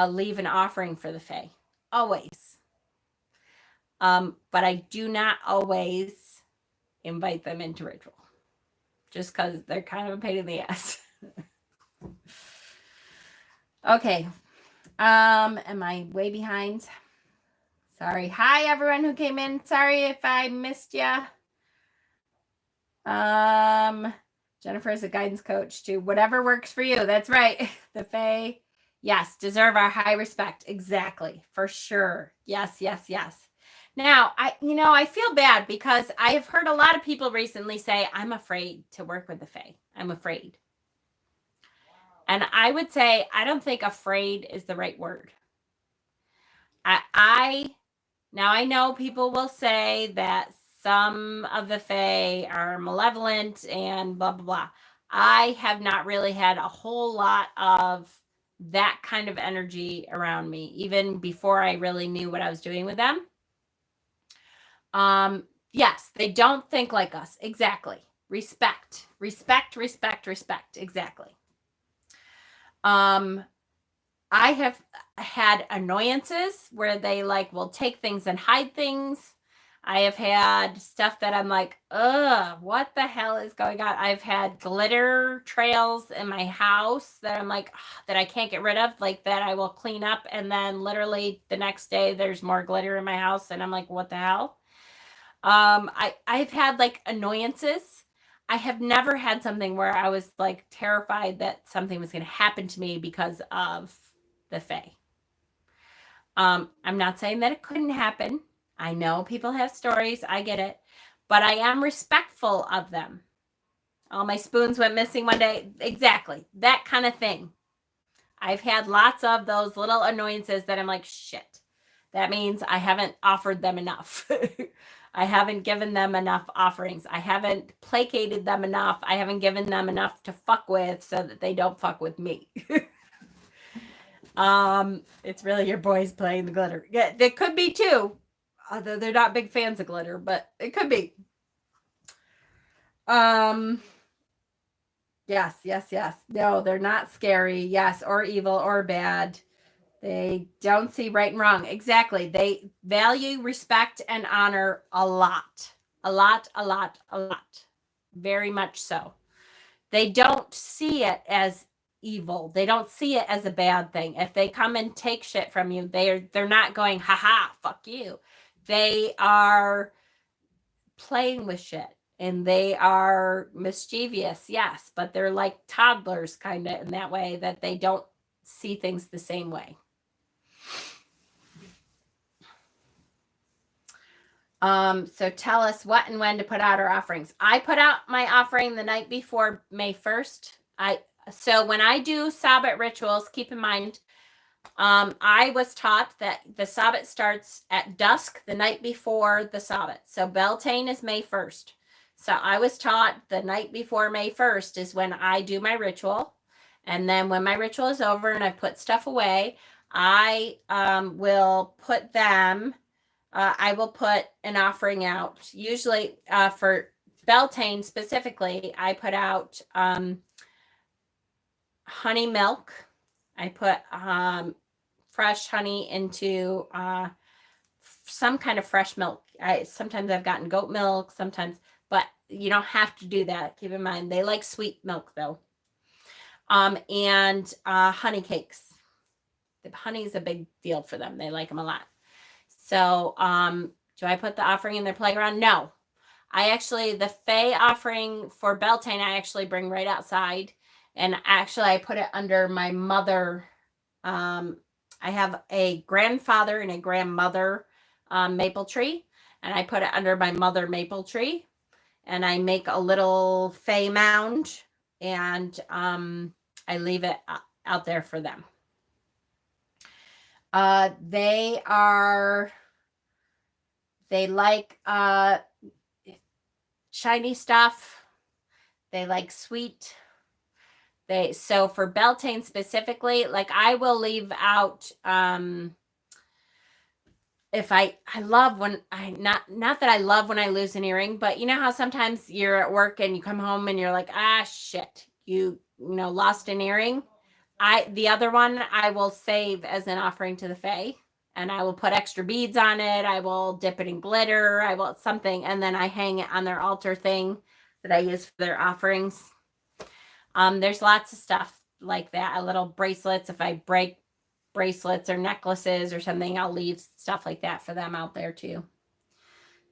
leave an offering for the Fae. Always. But I do not always invite them into ritual, just because they're kind of a pain in the ass. Okay. Am I way behind? Sorry. Hi, everyone who came in. Sorry if I missed you. Jennifer is a guidance coach too. Whatever works for you. That's right. The Fae, yes, deserve our high respect. Exactly. For sure. Yes, yes, yes. Now, I feel bad because I have heard a lot of people recently say, I'm afraid to work with the Fae. I'm afraid. And I would say, I don't think afraid is the right word. Now I know people will say that some of the Fae are malevolent and blah, blah, blah. I have not really had a whole lot of that kind of energy around me, even before I really knew what I was doing with them. Yes, they don't think like us. Exactly. Respect. Exactly. I have had annoyances where they will take things and hide things. I have had stuff that I'm like, what the hell is going on? I've had glitter trails in my house that I'm like, that I can't get rid of, like that I will clean up. And then literally the next day there's more glitter in my house. And I'm like, what the hell? I've had annoyances. I have never had something where I was terrified that something was going to happen to me because of the Fae. I'm not saying that it couldn't happen. I know people have stories. I get it. But I am respectful of them. All my spoons went missing one day. Exactly. That kind of thing. I've had lots of those little annoyances that I'm like, shit. That means I haven't offered them enough. I haven't given them enough offerings. I haven't placated them enough. I haven't given them enough to fuck with so that they don't fuck with me. It's really your boys playing the glitter. Yeah, they could be too. Although they're not big fans of glitter, but it could be. Yes. No, they're not scary. Yes, or evil or bad. They don't see right and wrong. Exactly. They value, respect, and honor a lot. A lot. Very much so. They don't see it as evil. They don't see it as a bad thing. If they come and take shit from you, they're not going, haha, fuck you. They are playing with shit. And they are mischievous, yes. But they're like toddlers kind of in that way, that they don't see things the same way. So tell us what and when to put out our offerings. I put out my offering the night before May 1st. So when I do Sabbath rituals, keep in mind, I was taught that the Sabbath starts at dusk the night before the Sabbath. So Beltane is May 1st. So I was taught the night before May 1st is when I do my ritual. And then when my ritual is over and I put stuff away, I will put them, I will put an offering out. Usually for Beltane specifically, I put out honey milk. I put fresh honey into some kind of fresh milk. Sometimes I've gotten goat milk, sometimes, but you don't have to do that. Keep in mind, they like sweet milk though. And honey cakes. The honey is a big deal for them. They like them a lot. So, do I put the offering in their playground? No. I actually, the Fae offering for Beltane, I actually bring right outside. And actually, I put it under my mother. I have a grandfather and a grandmother maple tree. And I put it under my mother maple tree. And I make a little Fae mound. And I leave it out there for them. They like shiny stuff. They like sweet. So for Beltane specifically, like I will leave out if I love when not that I love when I lose an earring, but you know how sometimes you're at work and you come home and you're like, shit, you lost an earring. The other one I will save as an offering to the Fae, and I will put extra beads on it. I will dip it in glitter. I will something, and then I hang it on their altar thing that I use for their offerings. There's lots of stuff like that. Little bracelets. If I break bracelets or necklaces or something, I'll leave stuff like that for them out there too.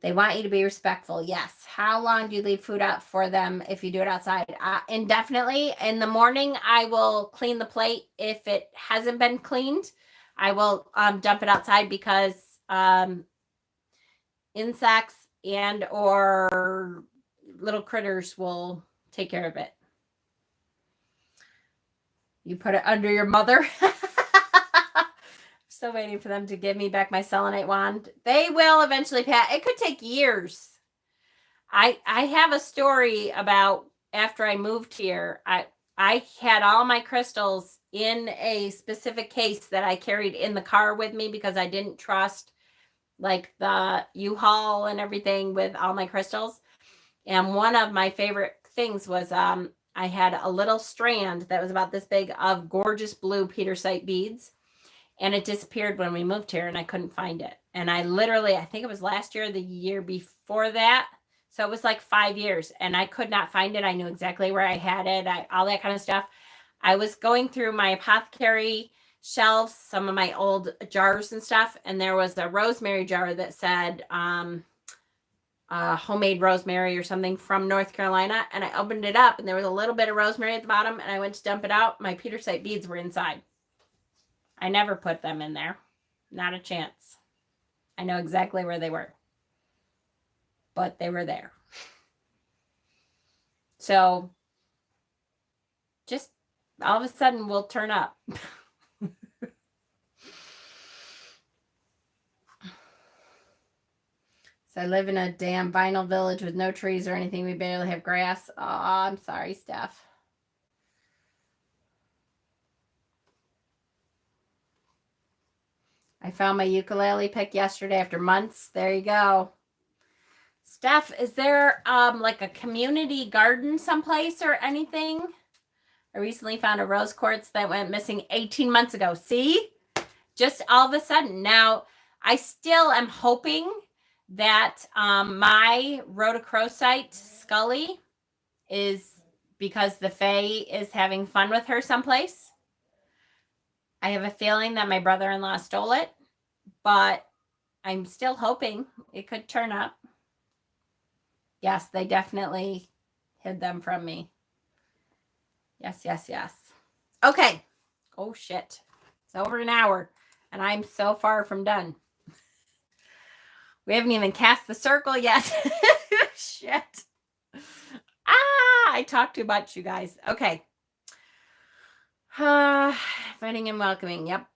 They want you to be respectful. Yes. How long do you leave food out for them if you do it outside? Indefinitely. In the morning, I will clean the plate. If it hasn't been cleaned, I will dump it outside because insects and or little critters will take care of it. You put it under your mother. Still waiting for them to give me back my selenite wand. They will eventually pass. It could take years. I have a story about after I moved here. I had all my crystals in a specific case that I carried in the car with me because I didn't trust like the U-Haul and everything with all my crystals. And one of my favorite things was I had a little strand that was about this big of gorgeous blue petersite beads. And it disappeared when we moved here and I couldn't find it. And I think it was last year or the year before that. So it was like 5 years and I could not find it. I knew exactly where I had it, all that kind of stuff. I was going through my apothecary shelves, some of my old jars and stuff. And there was a rosemary jar that said homemade rosemary or something from North Carolina. And I opened it up and there was a little bit of rosemary at the bottom. And I went to dump it out. My petersite beads were inside. I never put them in there. Not a chance. I know exactly where they were. But they were there. So, just all of a sudden we'll turn up. So I live in a damn vinyl village with no trees or anything. We barely have grass. Oh, I'm sorry, Steph. I found my ukulele pick yesterday after months. There you go. Steph, is there like a community garden someplace or anything? I recently found a rose quartz that went missing 18 months ago. See? Just all of a sudden. Now, I still am hoping that my rhodochrosite Scully is because the Fae is having fun with her someplace. I have a feeling that my brother-in-law stole it, but I'm still hoping it could turn up. Yes, they definitely hid them from me. Yes, yes, yes. Okay. Oh, shit. It's over an hour, and I'm so far from done. We haven't even cast the circle yet. Shit. I talk too much, you guys. Okay. Fitting and welcoming. Yep.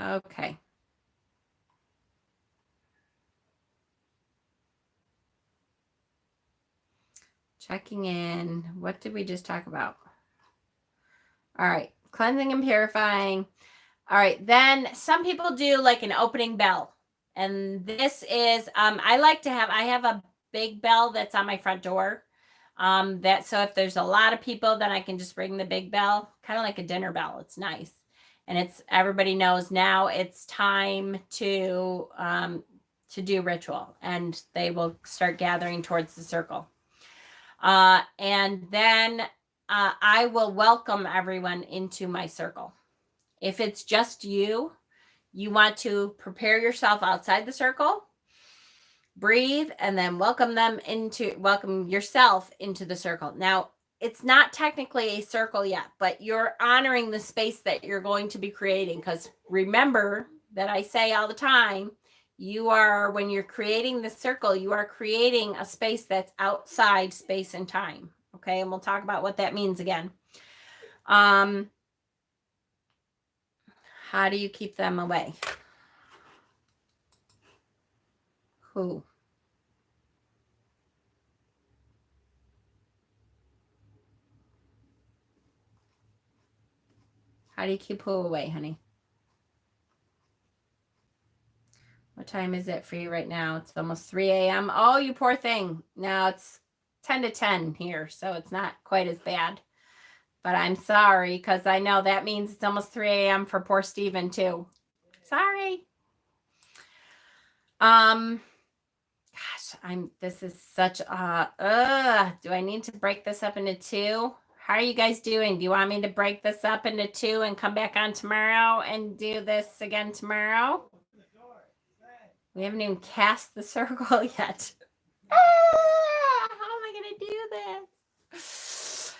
Okay. Checking in. What did we just talk about? All right. Cleansing and purifying. All right. Then some people do like an opening bell. And this is, I have a big bell that's on my front door. So if there's a lot of people, then I can just ring the big bell, kind of like a dinner bell. It's nice. And everybody knows now it's time to do ritual, and they will start gathering towards the circle. And then I will welcome everyone into my circle. If it's just you want to prepare yourself outside the circle, breathe, and then welcome yourself into the circle. Now, it's not technically a circle yet, but you're honoring the space that you're going to be creating. Because remember that I say all the time, when you're creating the circle, you are creating a space that's outside space and time. Okay. And we'll talk about what that means again. How do you keep them away? Who? How do you keep who away, honey? What time is it for you right now? It's almost 3 a.m. Oh, you poor thing. Now it's 10 to 10 here, so it's not quite as bad. But I'm sorry, because I know that means it's almost 3 a.m. for poor Steven too. Sorry. Gosh, this is such do I need to break this up into two? How are you guys doing? Do you want me to break this up into two and come back on tomorrow and do this again tomorrow? We haven't even cast the circle yet. How am I going to do this?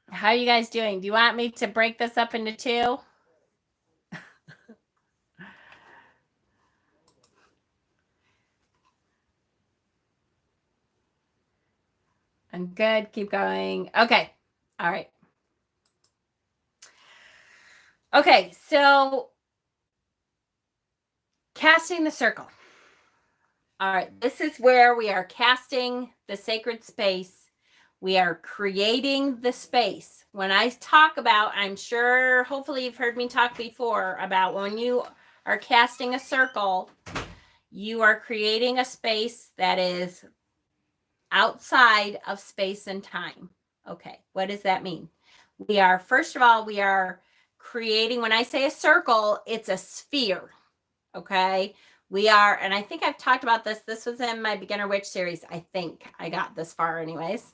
How are you guys doing? Do you want me to break this up into two? I'm good. Keep going. Okay. All right. Okay. So casting the circle. All right. This is where we are casting the sacred space. We are creating the space. When I talk about, I'm sure, hopefully you've heard me talk before about when you are casting a circle, you are creating a space that is outside of space and time. Okay. What does that mean? First of all, we are creating, when I say a circle, it's a sphere. Okay. And I think I've talked about this. This was in my Beginner Witch series. I think I got this far anyways.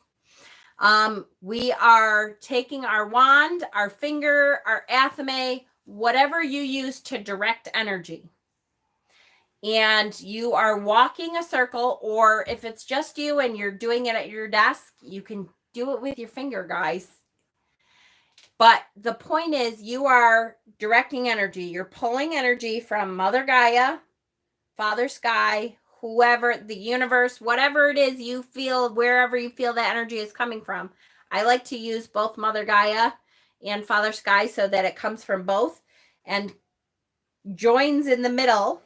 We are taking our wand, our finger, our athame, whatever you use to direct energy. And you are walking a circle, or if it's just you and you're doing it at your desk, you can do it with your finger, guys. But the point is, you are directing energy. You're pulling energy from Mother Gaia, Father Sky, whoever, the universe, whatever it is you feel, wherever you feel that energy is coming from. I like to use both Mother Gaia and Father Sky so that it comes from both and joins in the middle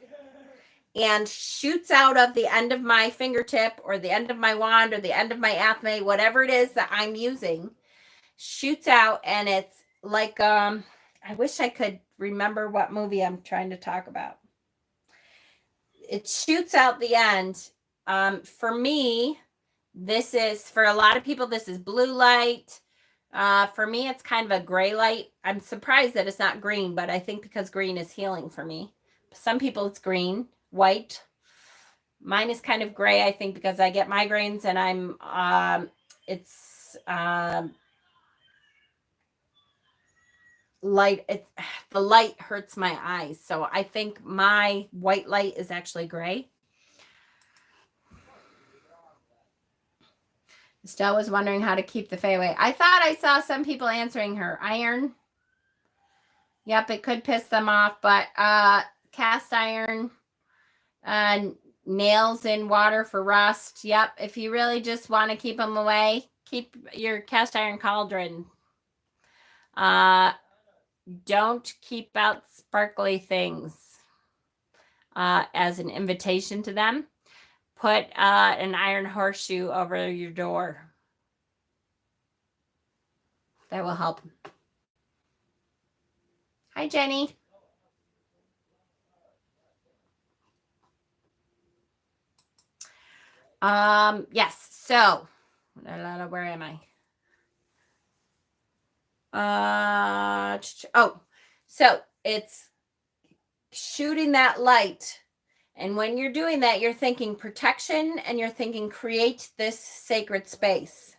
and shoots out of the end of my fingertip or the end of my wand or the end of my athame, whatever it is that I'm using, shoots out. And it's like, I wish I could remember what movie I'm trying to talk about. It shoots out the end. For me, for a lot of people, this is blue light. For me, it's kind of a gray light. I'm surprised that it's not green, but I think because green is healing for me. Some people it's green, white. Mine is kind of gray, I think, because I get migraines and light. The light hurts my eyes. So I think my white light is actually gray. Estelle was wondering how to keep the fae away. I thought I saw some people answering her. Iron. Yep, it could piss them off, but cast iron, nails in water for rust. Yep. If you really just want to keep them away, keep your cast iron cauldron. Don't keep out sparkly things as an invitation to them. Put an iron horseshoe over your door. That will help. Hi, Jenny. Yes. So, where am I? So it's shooting that light. And when you're doing that, you're thinking protection and you're thinking create this sacred space.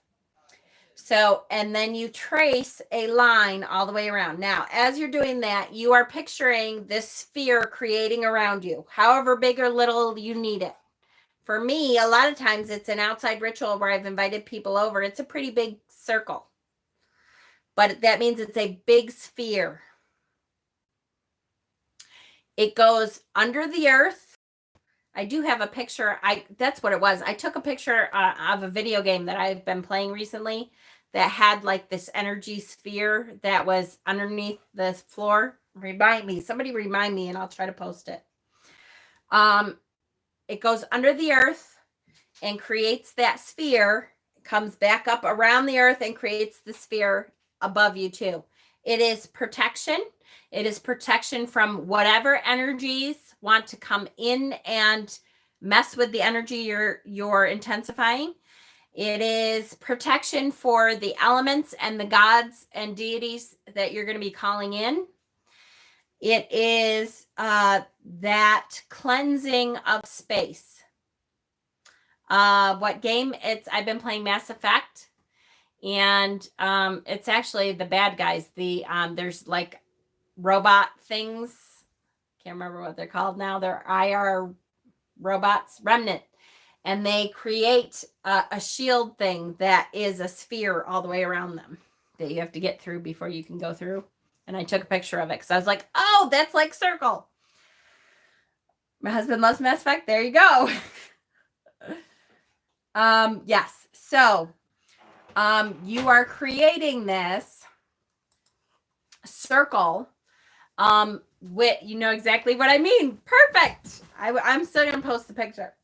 So, and then you trace a line all the way around. Now, as you're doing that, you are picturing this sphere creating around you, however big or little you need it. For me, a lot of times it's an outside ritual where I've invited people over. It's a pretty big circle, but that means it's a big sphere. It goes under the earth. I do have a picture. That's what it was. I took a picture of a video game that I've been playing recently that had like this energy sphere that was underneath the floor. Somebody remind me, and I'll try to post it. It goes under the earth and creates that sphere, comes back up around the earth and creates the sphere above you too. It is protection. It is protection from whatever energies want to come in and mess with the energy you're intensifying. It is protection for the elements and the gods and deities that you're going to be calling in. It is that cleansing of space. What game? I've been playing Mass Effect, and it's actually the bad guys. There's like robot things. Can't remember what they're called now. They're IR robots, Remnant. And they create a shield thing that is a sphere all the way around them that you have to get through before you can go through. And I took a picture of it because I was like, oh, that's like circle. My husband loves Mass Effect. There you go. Yes. So you are creating this circle. You know exactly what I mean. Perfect. I'm still going to post the picture.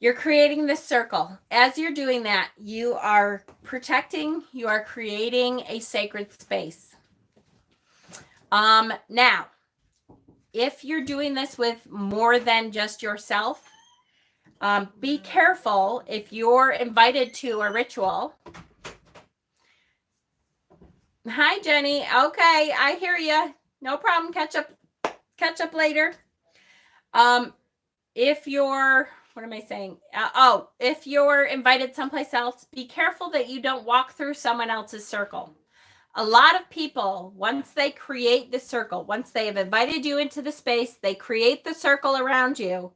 You're creating this circle. As you're doing that, you are protecting, you are creating a sacred space. Now, if you're doing this with more than just yourself, be careful if you're invited to a ritual. Hi, Jenny. Okay, I hear you. No problem. Catch up later. If you're, what am I saying? If you're invited someplace else, be careful that you don't walk through someone else's circle. A lot of people, once they create the circle, once they have invited you into the space, they create the circle around you,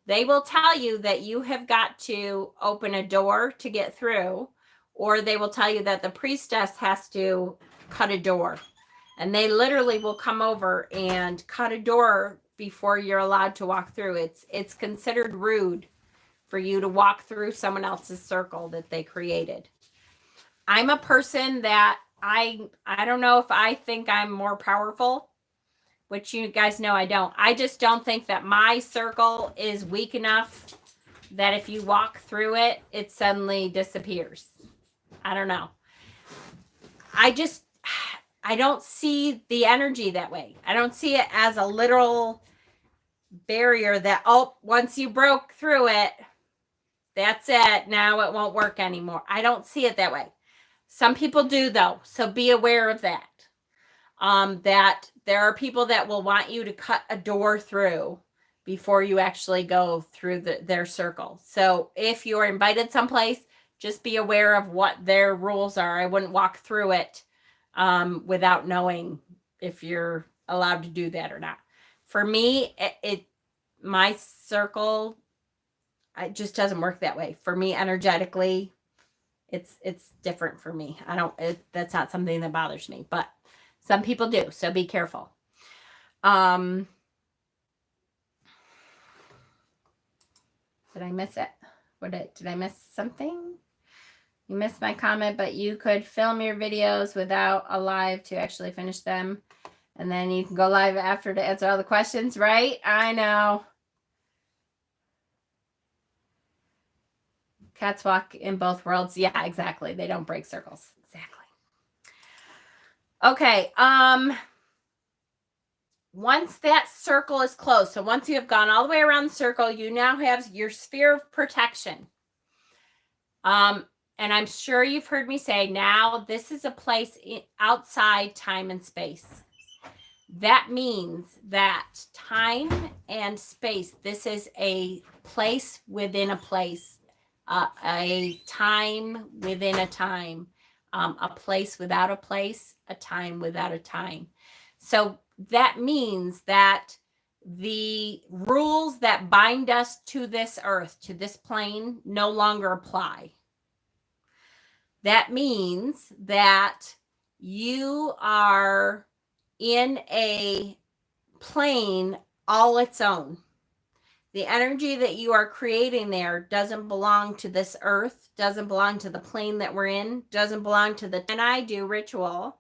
they will tell you that you have got to open a door to get through, or they will tell you that the priestess has to cut a door. And they literally will come over and cut a door before you're allowed to walk through. It's considered rude for you to walk through someone else's circle that they created. I'm a person that I don't know if I think I'm more powerful, which you guys know I don't. I just don't think that my circle is weak enough that if you walk through it, it suddenly disappears. I don't know. I don't see the energy that way. I don't see it as a literal barrier that, once you broke through it, that's it. Now it won't work anymore. I don't see it that way. Some people do, though. So be aware of that. That there are people that will want you to cut a door through before you actually go through their circle. So if you're invited someplace, just be aware of what their rules are. I wouldn't walk through it without knowing if you're allowed to do that or not. For me, my circle, it just doesn't work that way. For me, energetically, it's different for me. That's not something that bothers me, but some people do. So be careful. I miss it? Did I miss something? You missed my comment, but you could film your videos without a live to actually finish them. And then you can go live after to answer all the questions, right? I know. Cats walk in both worlds. Yeah, exactly. They don't break circles. Exactly. Okay. Once that circle is closed, so once you have gone all the way around the circle, you now have your sphere of protection. And I'm sure you've heard me say, now this is a place outside time and space. That means that time and space, this is a place within a place, a time within a time, a place without a place, a time without a time. So that means that the rules that bind us to this earth, to this plane, no longer apply. That means that you are in a plane all its own. The energy that you are creating there doesn't belong to this earth, doesn't belong to the plane that we're in, doesn't belong to the and I do ritual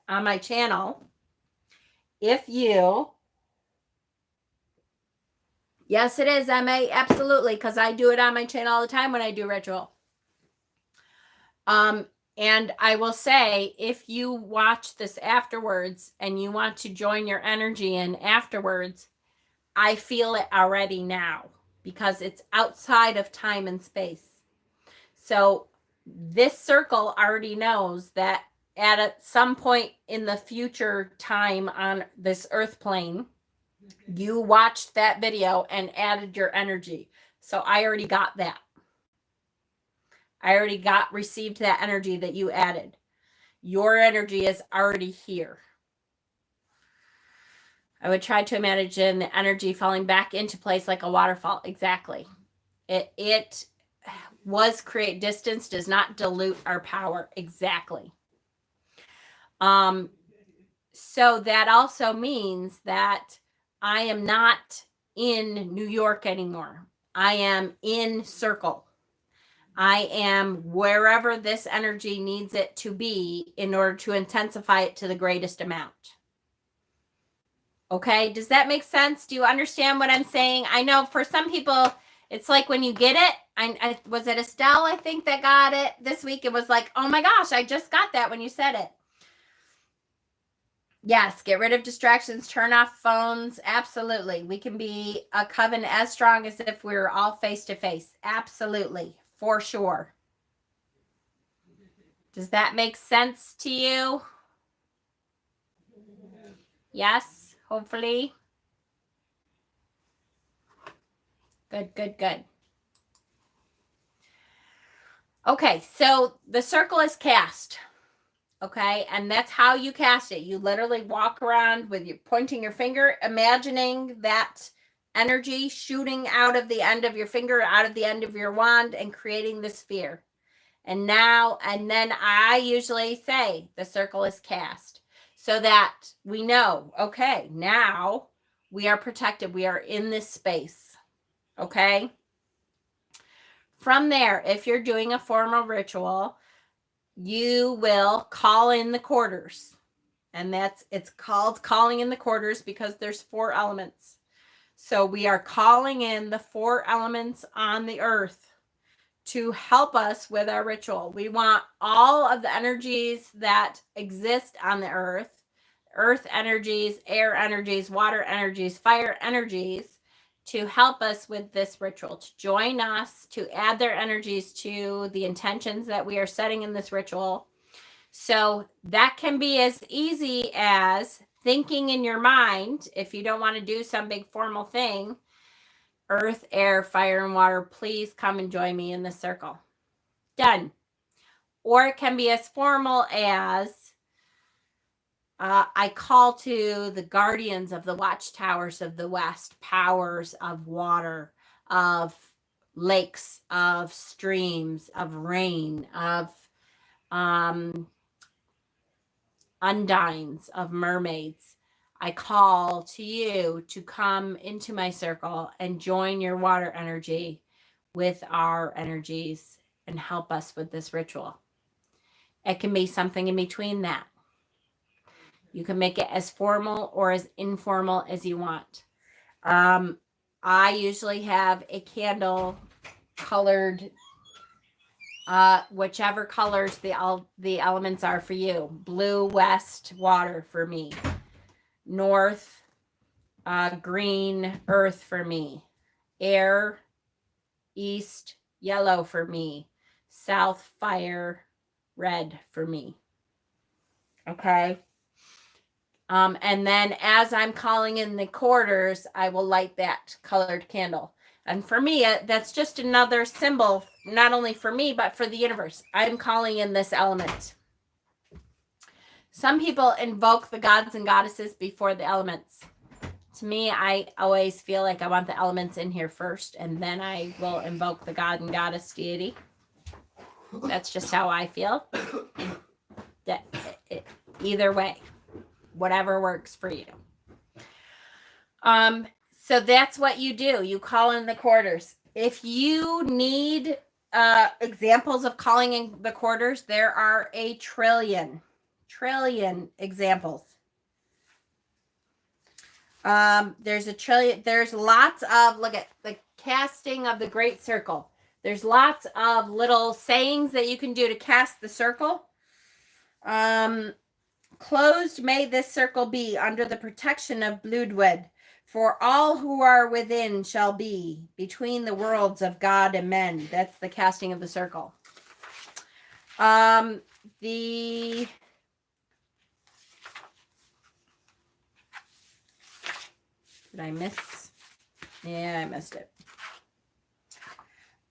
on my channel. If you Yes, it is, MA, absolutely, because I do it on my channel all the time when I do ritual. And I will say, if you watch this afterwards and you want to join your energy in afterwards, I feel it already now because it's outside of time and space. So this circle already knows that at some point in the future time on this earth plane, you watched that video and added your energy. So I already got that. I already received that energy that you added. Your energy is already here. I would try to imagine the energy falling back into place like a waterfall. Exactly. It was create distance, does not dilute our power. Exactly. So that also means that I am not in New York anymore. I am in circle. I am wherever this energy needs it to be in order to intensify it to the greatest amount. Okay, does that make sense? Do you understand what I'm saying? I know for some people, it's like when you get it, I was it Estelle, I think, that got it this week. It was like, oh my gosh, I just got that when you said it. Yes, get rid of distractions, turn off phones. Absolutely. We can be a coven as strong as if we were all face to face. Absolutely. For sure. Does that make sense to you? Yes, hopefully. Good, good, good. Okay, so the circle is cast. Okay, and that's how you cast it. You literally walk around with you pointing your finger, imagining that energy shooting out of the end of your finger, out of the end of your wand, and creating the sphere. And then I usually say the circle is cast so that we know, okay, now we are protected. We are in this space. Okay. From there, if you're doing a formal ritual, you will call in the quarters. And it's called calling in the quarters because there's 4 elements. So we are calling in the 4 elements on the earth to help us with our ritual. We want all of the energies that exist on the earth energies, air energies, water energies, fire energies, to help us with this ritual, to join us, to add their energies to the intentions that we are setting in this ritual. So that can be as easy as thinking in your mind, if you don't want to do some big formal thing, earth, air, fire, and water, please come and join me in the circle. Done. Or it can be as formal as I call to the guardians of the watchtowers of the West, powers of water, of lakes, of streams, of rain, of undines, of mermaids. I call to you to come into my circle and join your water energy with our energies and help us with this ritual. It can be something in between that. You can make it as formal or as informal as you want. I usually have a candle colored, whichever colors the elements are for you. Blue, west, water for me. North, green, earth for me. Air, east, yellow for me. South, fire, red for me. Okay. And then as I'm calling in the quarters, I will light that colored candle. And for me, that's just another symbol, not only for me, but for the universe. I'm calling in this element. Some people invoke the gods and goddesses before the elements. To me, I always feel like I want the elements in here first, and then I will invoke the god and goddess deity. That's just how I feel. Either way, whatever works for you. So that's what you do. You call in the quarters. If you need examples of calling in the quarters, there are a trillion examples. There's a trillion. There's lots of, look at the casting of the great circle. There's lots of little sayings that you can do to cast the circle. Closed may this circle be under the protection of Blodwyd, for all who are within shall be between the worlds of God and men. That's the casting of the circle. Did I miss? Yeah, I missed it.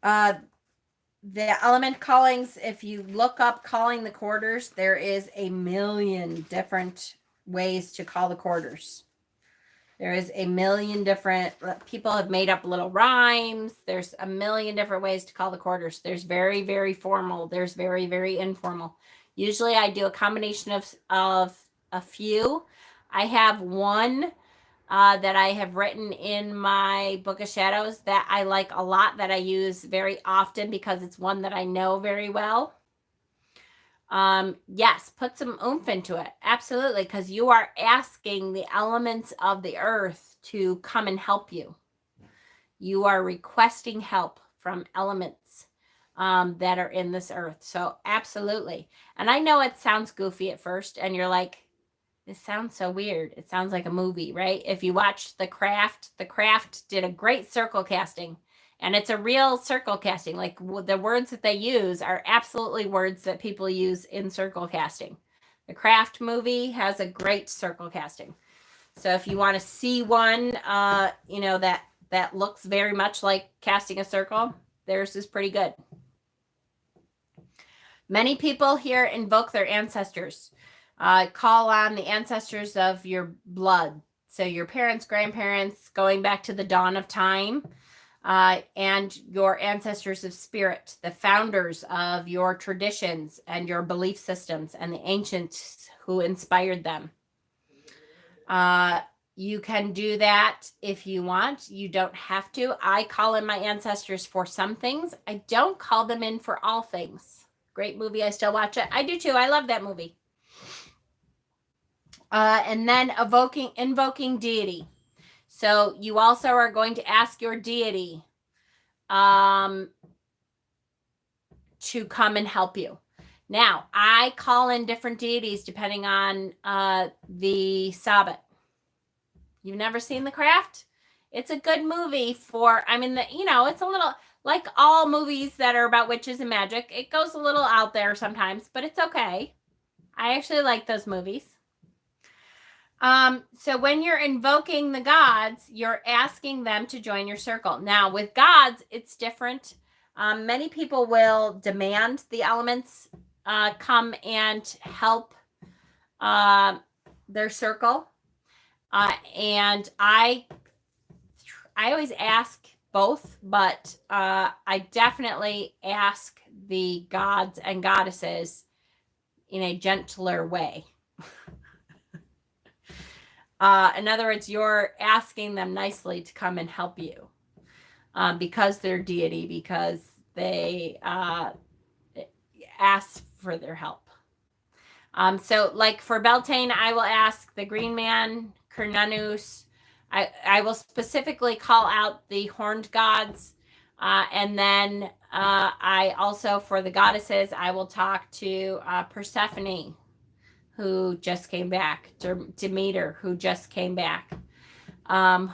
The element callings, if you look up calling the quarters, there is a million different ways to call the quarters. There is a million different, people have made up little rhymes. There's a million different ways to call the quarters. There's very, very formal. There's very, very informal. Usually I do a combination of a few. I have one that I have written in my Book of Shadows that I like a lot, that I use very often because it's one that I know very well. Yes, put some oomph into it. Absolutely, because you are asking the elements of the earth to come and help you. You are requesting help from elements that are in this earth. So absolutely. And I know it sounds goofy at first, and you're like, this sounds so weird. It sounds like a movie, right? If you watch The Craft did a great circle casting, and it's a real circle casting. Like the words that they use are absolutely words that people use in circle casting. The Craft movie has a great circle casting. So if you want to see one, that looks very much like casting a circle, theirs is pretty good. Many people here invoke their ancestors. Call on the ancestors of your blood. So your parents, grandparents, going back to the dawn of time, and your ancestors of spirit, the founders of your traditions and your belief systems, and the ancients who inspired them. You can do that if you want. You don't have to. I call in my ancestors for some things. I don't call them in for all things. Great movie. I still watch it. I do too. I love that movie. And then invoking deity. So you also are going to ask your deity to come and help you. Now, I call in different deities depending on the Sabbath. You've never seen The Craft? It's a good movie it's a little, like all movies that are about witches and magic, it goes a little out there sometimes, but it's okay. I actually like those movies. So when you're invoking the gods, you're asking them to join your circle. Now, with gods, it's different. Many people will demand the elements come and help their circle. And I always ask both, but I definitely ask the gods and goddesses in a gentler way. In other words, you're asking them nicely to come and help you because they're deity, because they ask for their help. So like for Beltane, I will ask the Green Man, Cernunnos. I will specifically call out the horned gods. And then I also, for the goddesses, I will talk to Persephone, who just came back, Demeter, who just came back.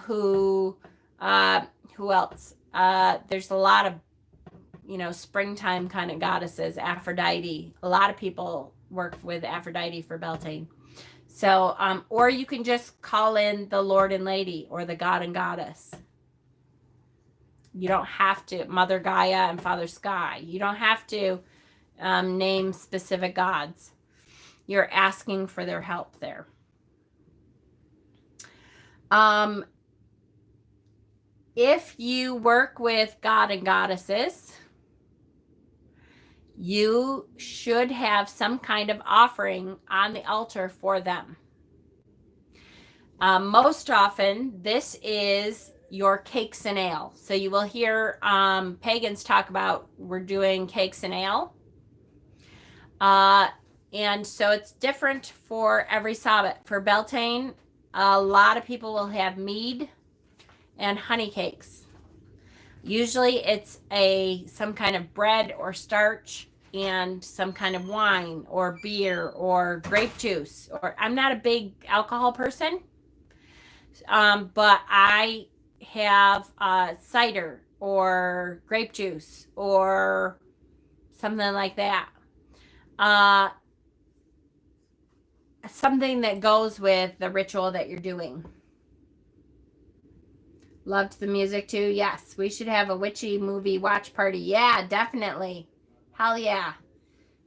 Who else? There's a lot of, springtime kind of goddesses. Aphrodite. A lot of people work with Aphrodite for Beltane. So, or you can just call in the Lord and Lady or the God and Goddess. You don't have to, Mother Gaia and Father Sky. You don't have to name specific gods. You're asking for their help there. If you work with God and Goddesses, you should have some kind of offering on the altar for them. Most often, this is your cakes and ale. So you will hear pagans talk about we're doing cakes and ale. And so it's different for every Sabbath. For Beltane, a lot of people will have mead and honey cakes. Usually it's some kind of bread or starch and some kind of wine or beer or grape juice. Or I'm not a big alcohol person, but I have cider or grape juice or something like that. Something that goes with the ritual that you're doing. Loved the music too. Yes, we should have a witchy movie watch party. Yeah, definitely. Hell yeah.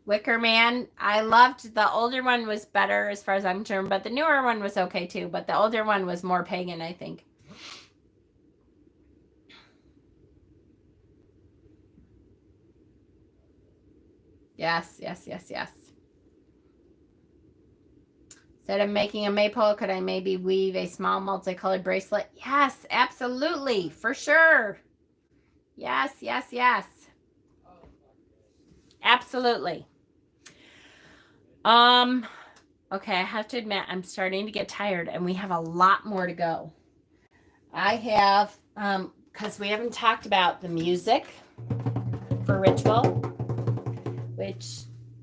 Wicker Man. I loved the older one was better as far as I'm concerned, but the newer one was okay too. But the older one was more pagan, I think. Yes. Instead of making a maypole, could I maybe weave a small multicolored bracelet? Yes, absolutely. For sure. Yes. Absolutely. Okay, I have to admit, I'm starting to get tired and we have a lot more to go. I have, because we haven't talked about the music for ritual, which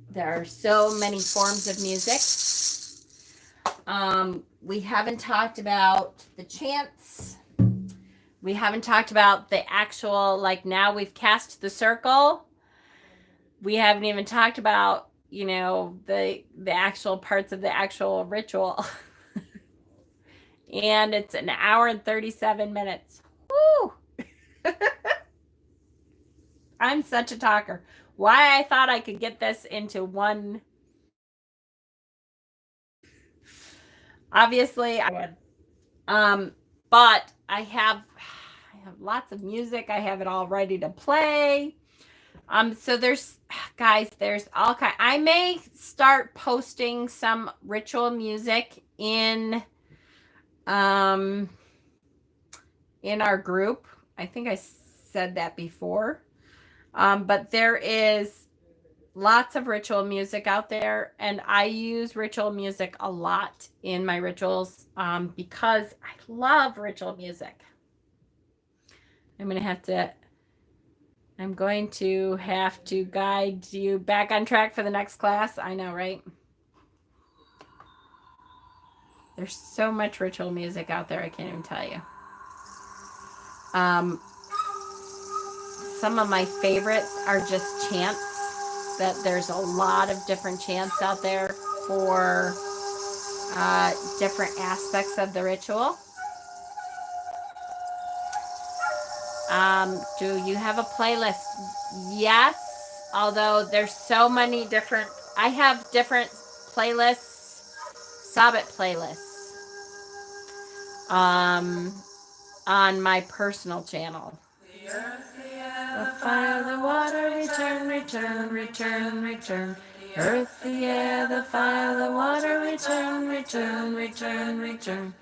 there are so many forms of music. We haven't talked about the chants. We haven't talked about the actual, like now we've cast the circle. We haven't even talked about, the actual parts of the actual ritual. And it's an hour and 37 minutes. Woo! I'm such a talker. Why I thought I could get this into one. Obviously, I would. But I have lots of music. I have it all ready to play. So there's all kind. I may start posting some ritual music in our group. I think I said that before. But there is lots of ritual music out there, and I use ritual music a lot in my rituals because I love ritual music. I'm going to have to guide you back on track for the next class. I know, right? There's so much ritual music out there, I can't even tell you. Some of my favorites are just chants. That there's a lot of different chants out there for different aspects of the ritual. Do you have a playlist? Yes, although there's so many different. I have different playlists, Sabbath playlists, on my personal channel. The fire, the water, return. earth, the air, the fire, the water, return, return, return, return.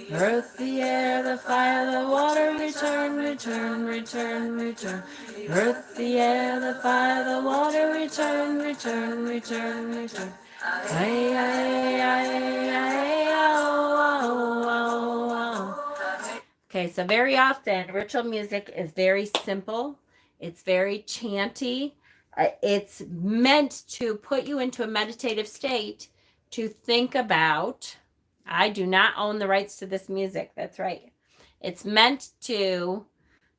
Earth, the air, the fire, the water, return, return, return, return. Earth, the air, the fire, the water, return, return, return, return. Okay, so very often ritual music is very simple. It's very chanty. It's meant to put you into a meditative state to think about. I do not own the rights to this music. That's right. It's meant to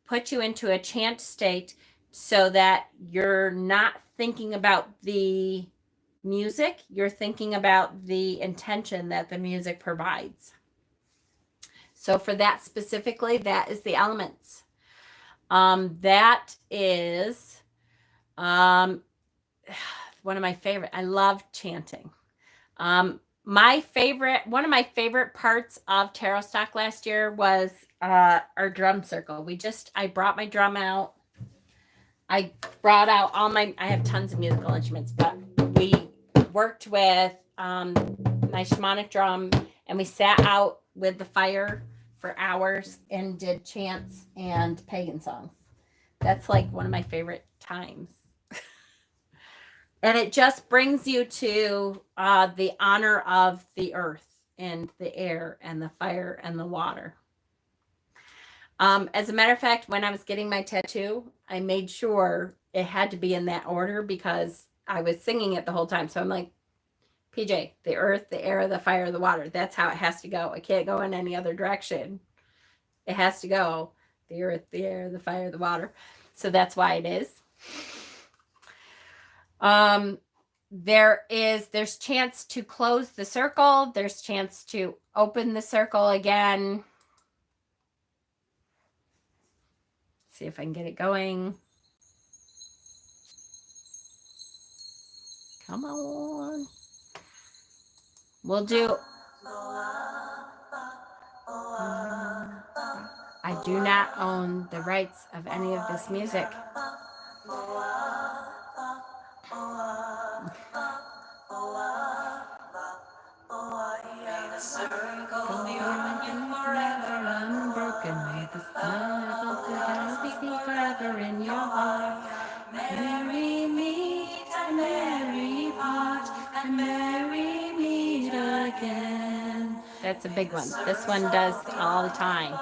put you into a chant state so that you're not thinking about the music, you're thinking about the intention that the music provides. So for that specifically, that is the elements. That is one of my favorite. I love chanting. One of my favorite parts of Tarot Stock last year was our drum circle. I brought my drum out. I brought out I have tons of musical instruments, but we worked with my shamanic drum, and we sat out with the fire for hours and did chants and pagan songs. That's like one of my favorite times. And it just brings you to the honor of the earth and the air and the fire and the water. As a matter of fact, when I was getting my tattoo, I made sure it had to be in that order because I was singing it the whole time. So I'm like, PJ, the earth, the air, the fire, the water. That's how it has to go. It can't go in any other direction. It has to go the earth, the air, the fire, the water. So that's why it is. There's chance to close the circle. There's chance to open the circle again. See if I can get it going. Come on. We'll do. I do not own the rights of any of this music. Forever in your heart. Merry meet and merry part, and merry meet again. That's a big one. This one does all the time.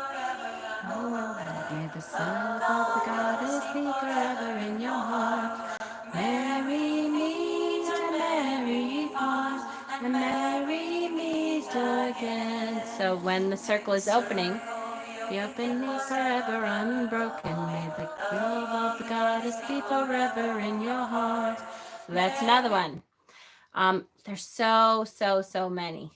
May the self of the goddess be forever in your heart. Merry meet and merry part, and merry meet again. So when the circle is opening, be open forever unbroken. May the love of the goddess be forever in your heart. So that's another one. There's so many.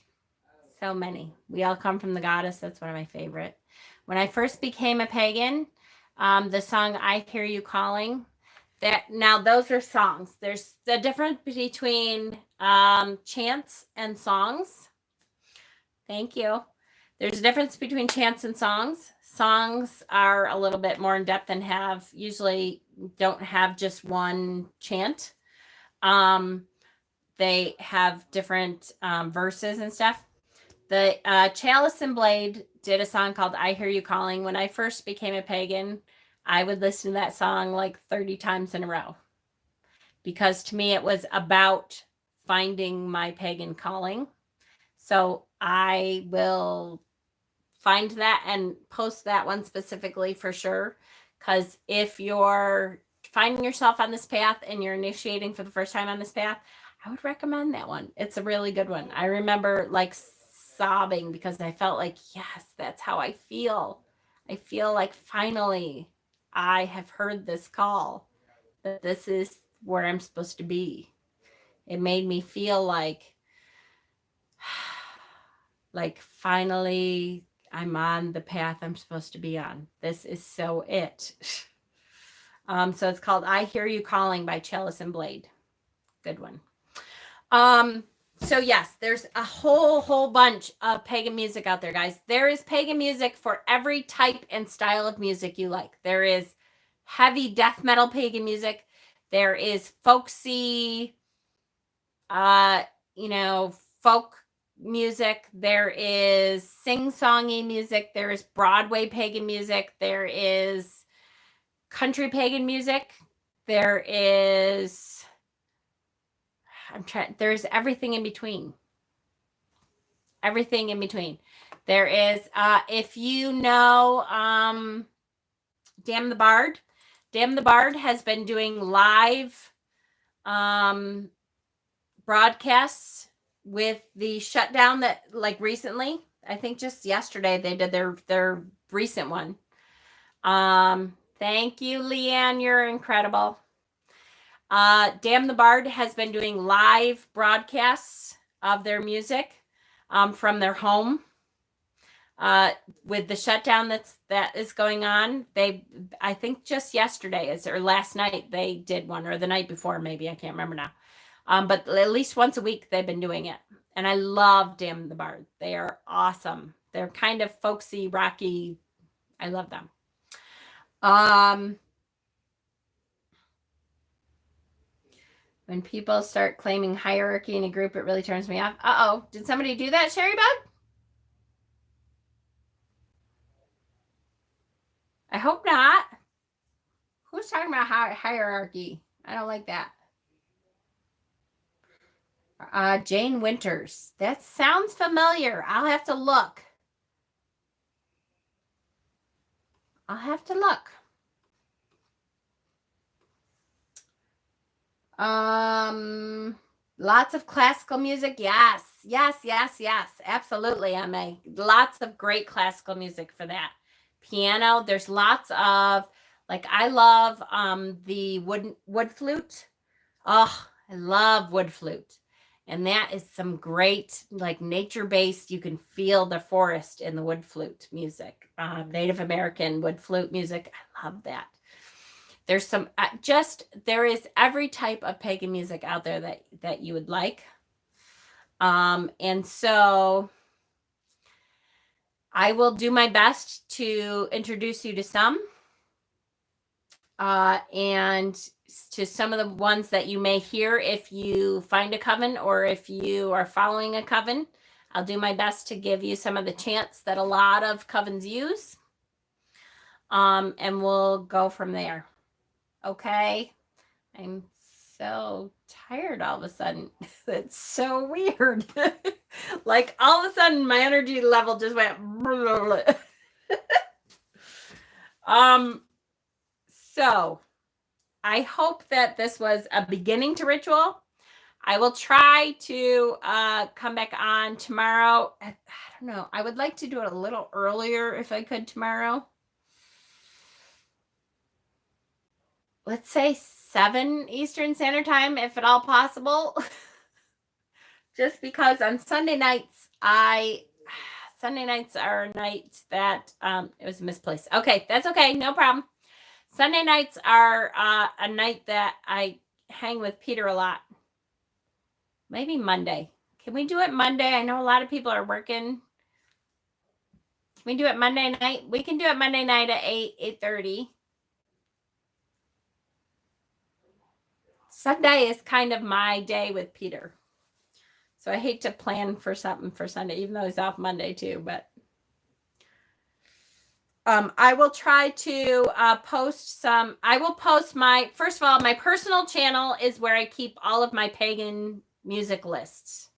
So many. We all come from the goddess. That's one of my favorite. When I first became a pagan, the song I Hear You Calling. Now those are songs. There's the difference between chants and songs. Thank you. There's a difference between chants and songs. Songs are a little bit more in depth and usually don't have just one chant. They have different verses and stuff. The Chalice and Blade did a song called I Hear You Calling. When I first became a pagan, I would listen to that song like 30 times in a row. Because to me, it was about finding my pagan calling. So I will find that and post that one specifically for sure. Because if you're finding yourself on this path and you're initiating for the first time on this path, I would recommend that one. It's a really good one. I remember like sobbing because I felt like, yes, that's how I feel. I feel like finally I have heard this call, that this is where I'm supposed to be. It made me feel like finally I'm on the path I'm supposed to be on. This is so it. So it's called I Hear You Calling by Chalice and Blade. Good one. So yes, there's a whole bunch of pagan music out there, guys. There is pagan music for every type and style of music you like. There is heavy death metal pagan music. There is folksy, folk music. There is sing-songy music. There is Broadway pagan music. There is country pagan music. There is there's everything in between. Everything in between. There is if you know Damn the Bard. Damn the Bard has been doing live broadcasts with the shutdown that like recently. I think just yesterday they did their recent one. Thank you, Leanne. You're incredible. Damn the Bard has been doing live broadcasts of their music from their home. With the shutdown that is going on, I think just yesterday or last night they did one, or the night before maybe, I can't remember now. But at least once a week they've been doing it, and I love Damn the Bard. They are awesome. They're kind of folksy, rocky. I love them. When people start claiming hierarchy in a group, it really turns me off. Uh-oh. Did somebody do that, Sherry Bug? I hope not. Who's talking about hierarchy? I don't like that. Jane Winters. That sounds familiar. I'll have to look. Lots of classical music. Yes. Absolutely, Emma. Lots of great classical music for that. Piano. There's lots of, like, I love the wood flute. Oh, I love wood flute. And that is some great, like, nature-based, you can feel the forest in the wood flute music. Native American wood flute music. I love that. There's some, there is every type of pagan music out there that you would like. And so I will do my best to introduce you to some. And to some of the ones that you may hear if you find a coven or if you are following a coven. I'll do my best to give you some of the chants that a lot of covens use. And we'll go from there. Okay. I'm so tired all of a sudden. It's so weird. Like all of a sudden my energy level just went. So I hope that this was a beginning to ritual. I will try to come back on tomorrow. I don't know. I would like to do it a little earlier if I could tomorrow. Let's say 7 Eastern Standard Time, if at all possible. Just because on Sunday nights, Sunday nights are a night that it was misplaced. Okay, that's okay. No problem. Sunday nights are a night that I hang with Peter a lot. Maybe Monday. Can we do it Monday? I know a lot of people are working. Can we do it Monday night? We can do it Monday night at 8:30. Sunday is kind of my day with Peter. So I hate to plan for something for Sunday, even though he's off Monday too, but I will try to post some. I will post first of all, my personal channel is where I keep all of my pagan music lists.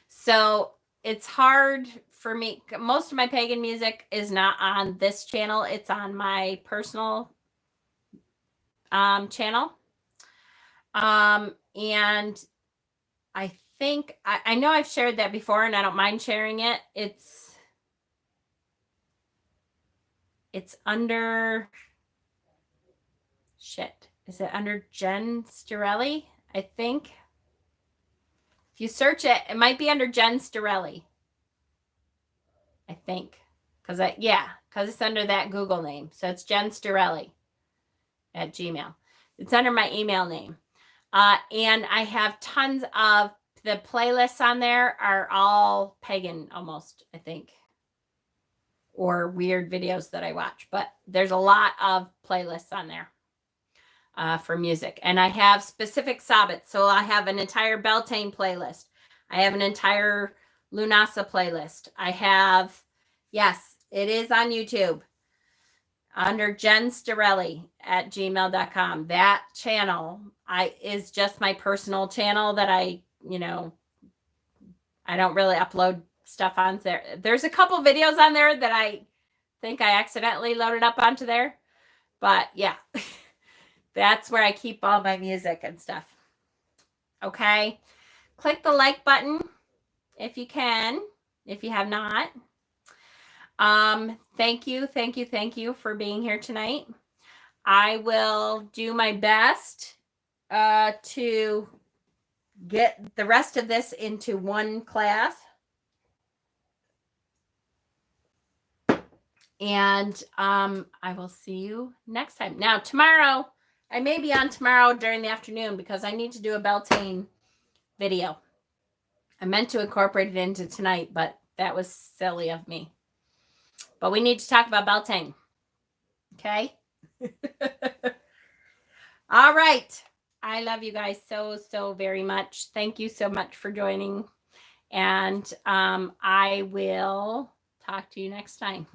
So it's hard for me. Most of my pagan music is not on this channel. It's on my personal channel. And I think, I know I've shared that before and I don't mind sharing it. It's under, is it under Jen Stirelli? I think. If you search it, it might be under Jen Stirelli. I think. Because it's under that Google name. So it's Jen Stirelli at Gmail. It's under my email name. And I have tons of the playlists on there are all pagan almost, I think, or weird videos that I watch. But there's a lot of playlists on there for music. And I have specific Sabbats. So I have an entire Beltane playlist. I have an entire Lunasa playlist. I have, yes, it is on YouTube under Jen Starelli at gmail.com. That channel is just my personal channel that I don't really upload stuff on there. There's a couple videos on there that I think I accidentally loaded up onto there. But yeah, that's where I keep all my music and stuff. Okay. Click the like button if you can, if you have not. Thank you for being here tonight. I will do my best to get the rest of this into one class. And I will see you next time. Now, tomorrow, I may be on tomorrow during the afternoon because I need to do a Beltane video. I meant to incorporate it into tonight, but that was silly of me. But we need to talk about Beltane. Okay? All right. I love you guys so very much. Thank you so much for joining. And I will talk to you next time.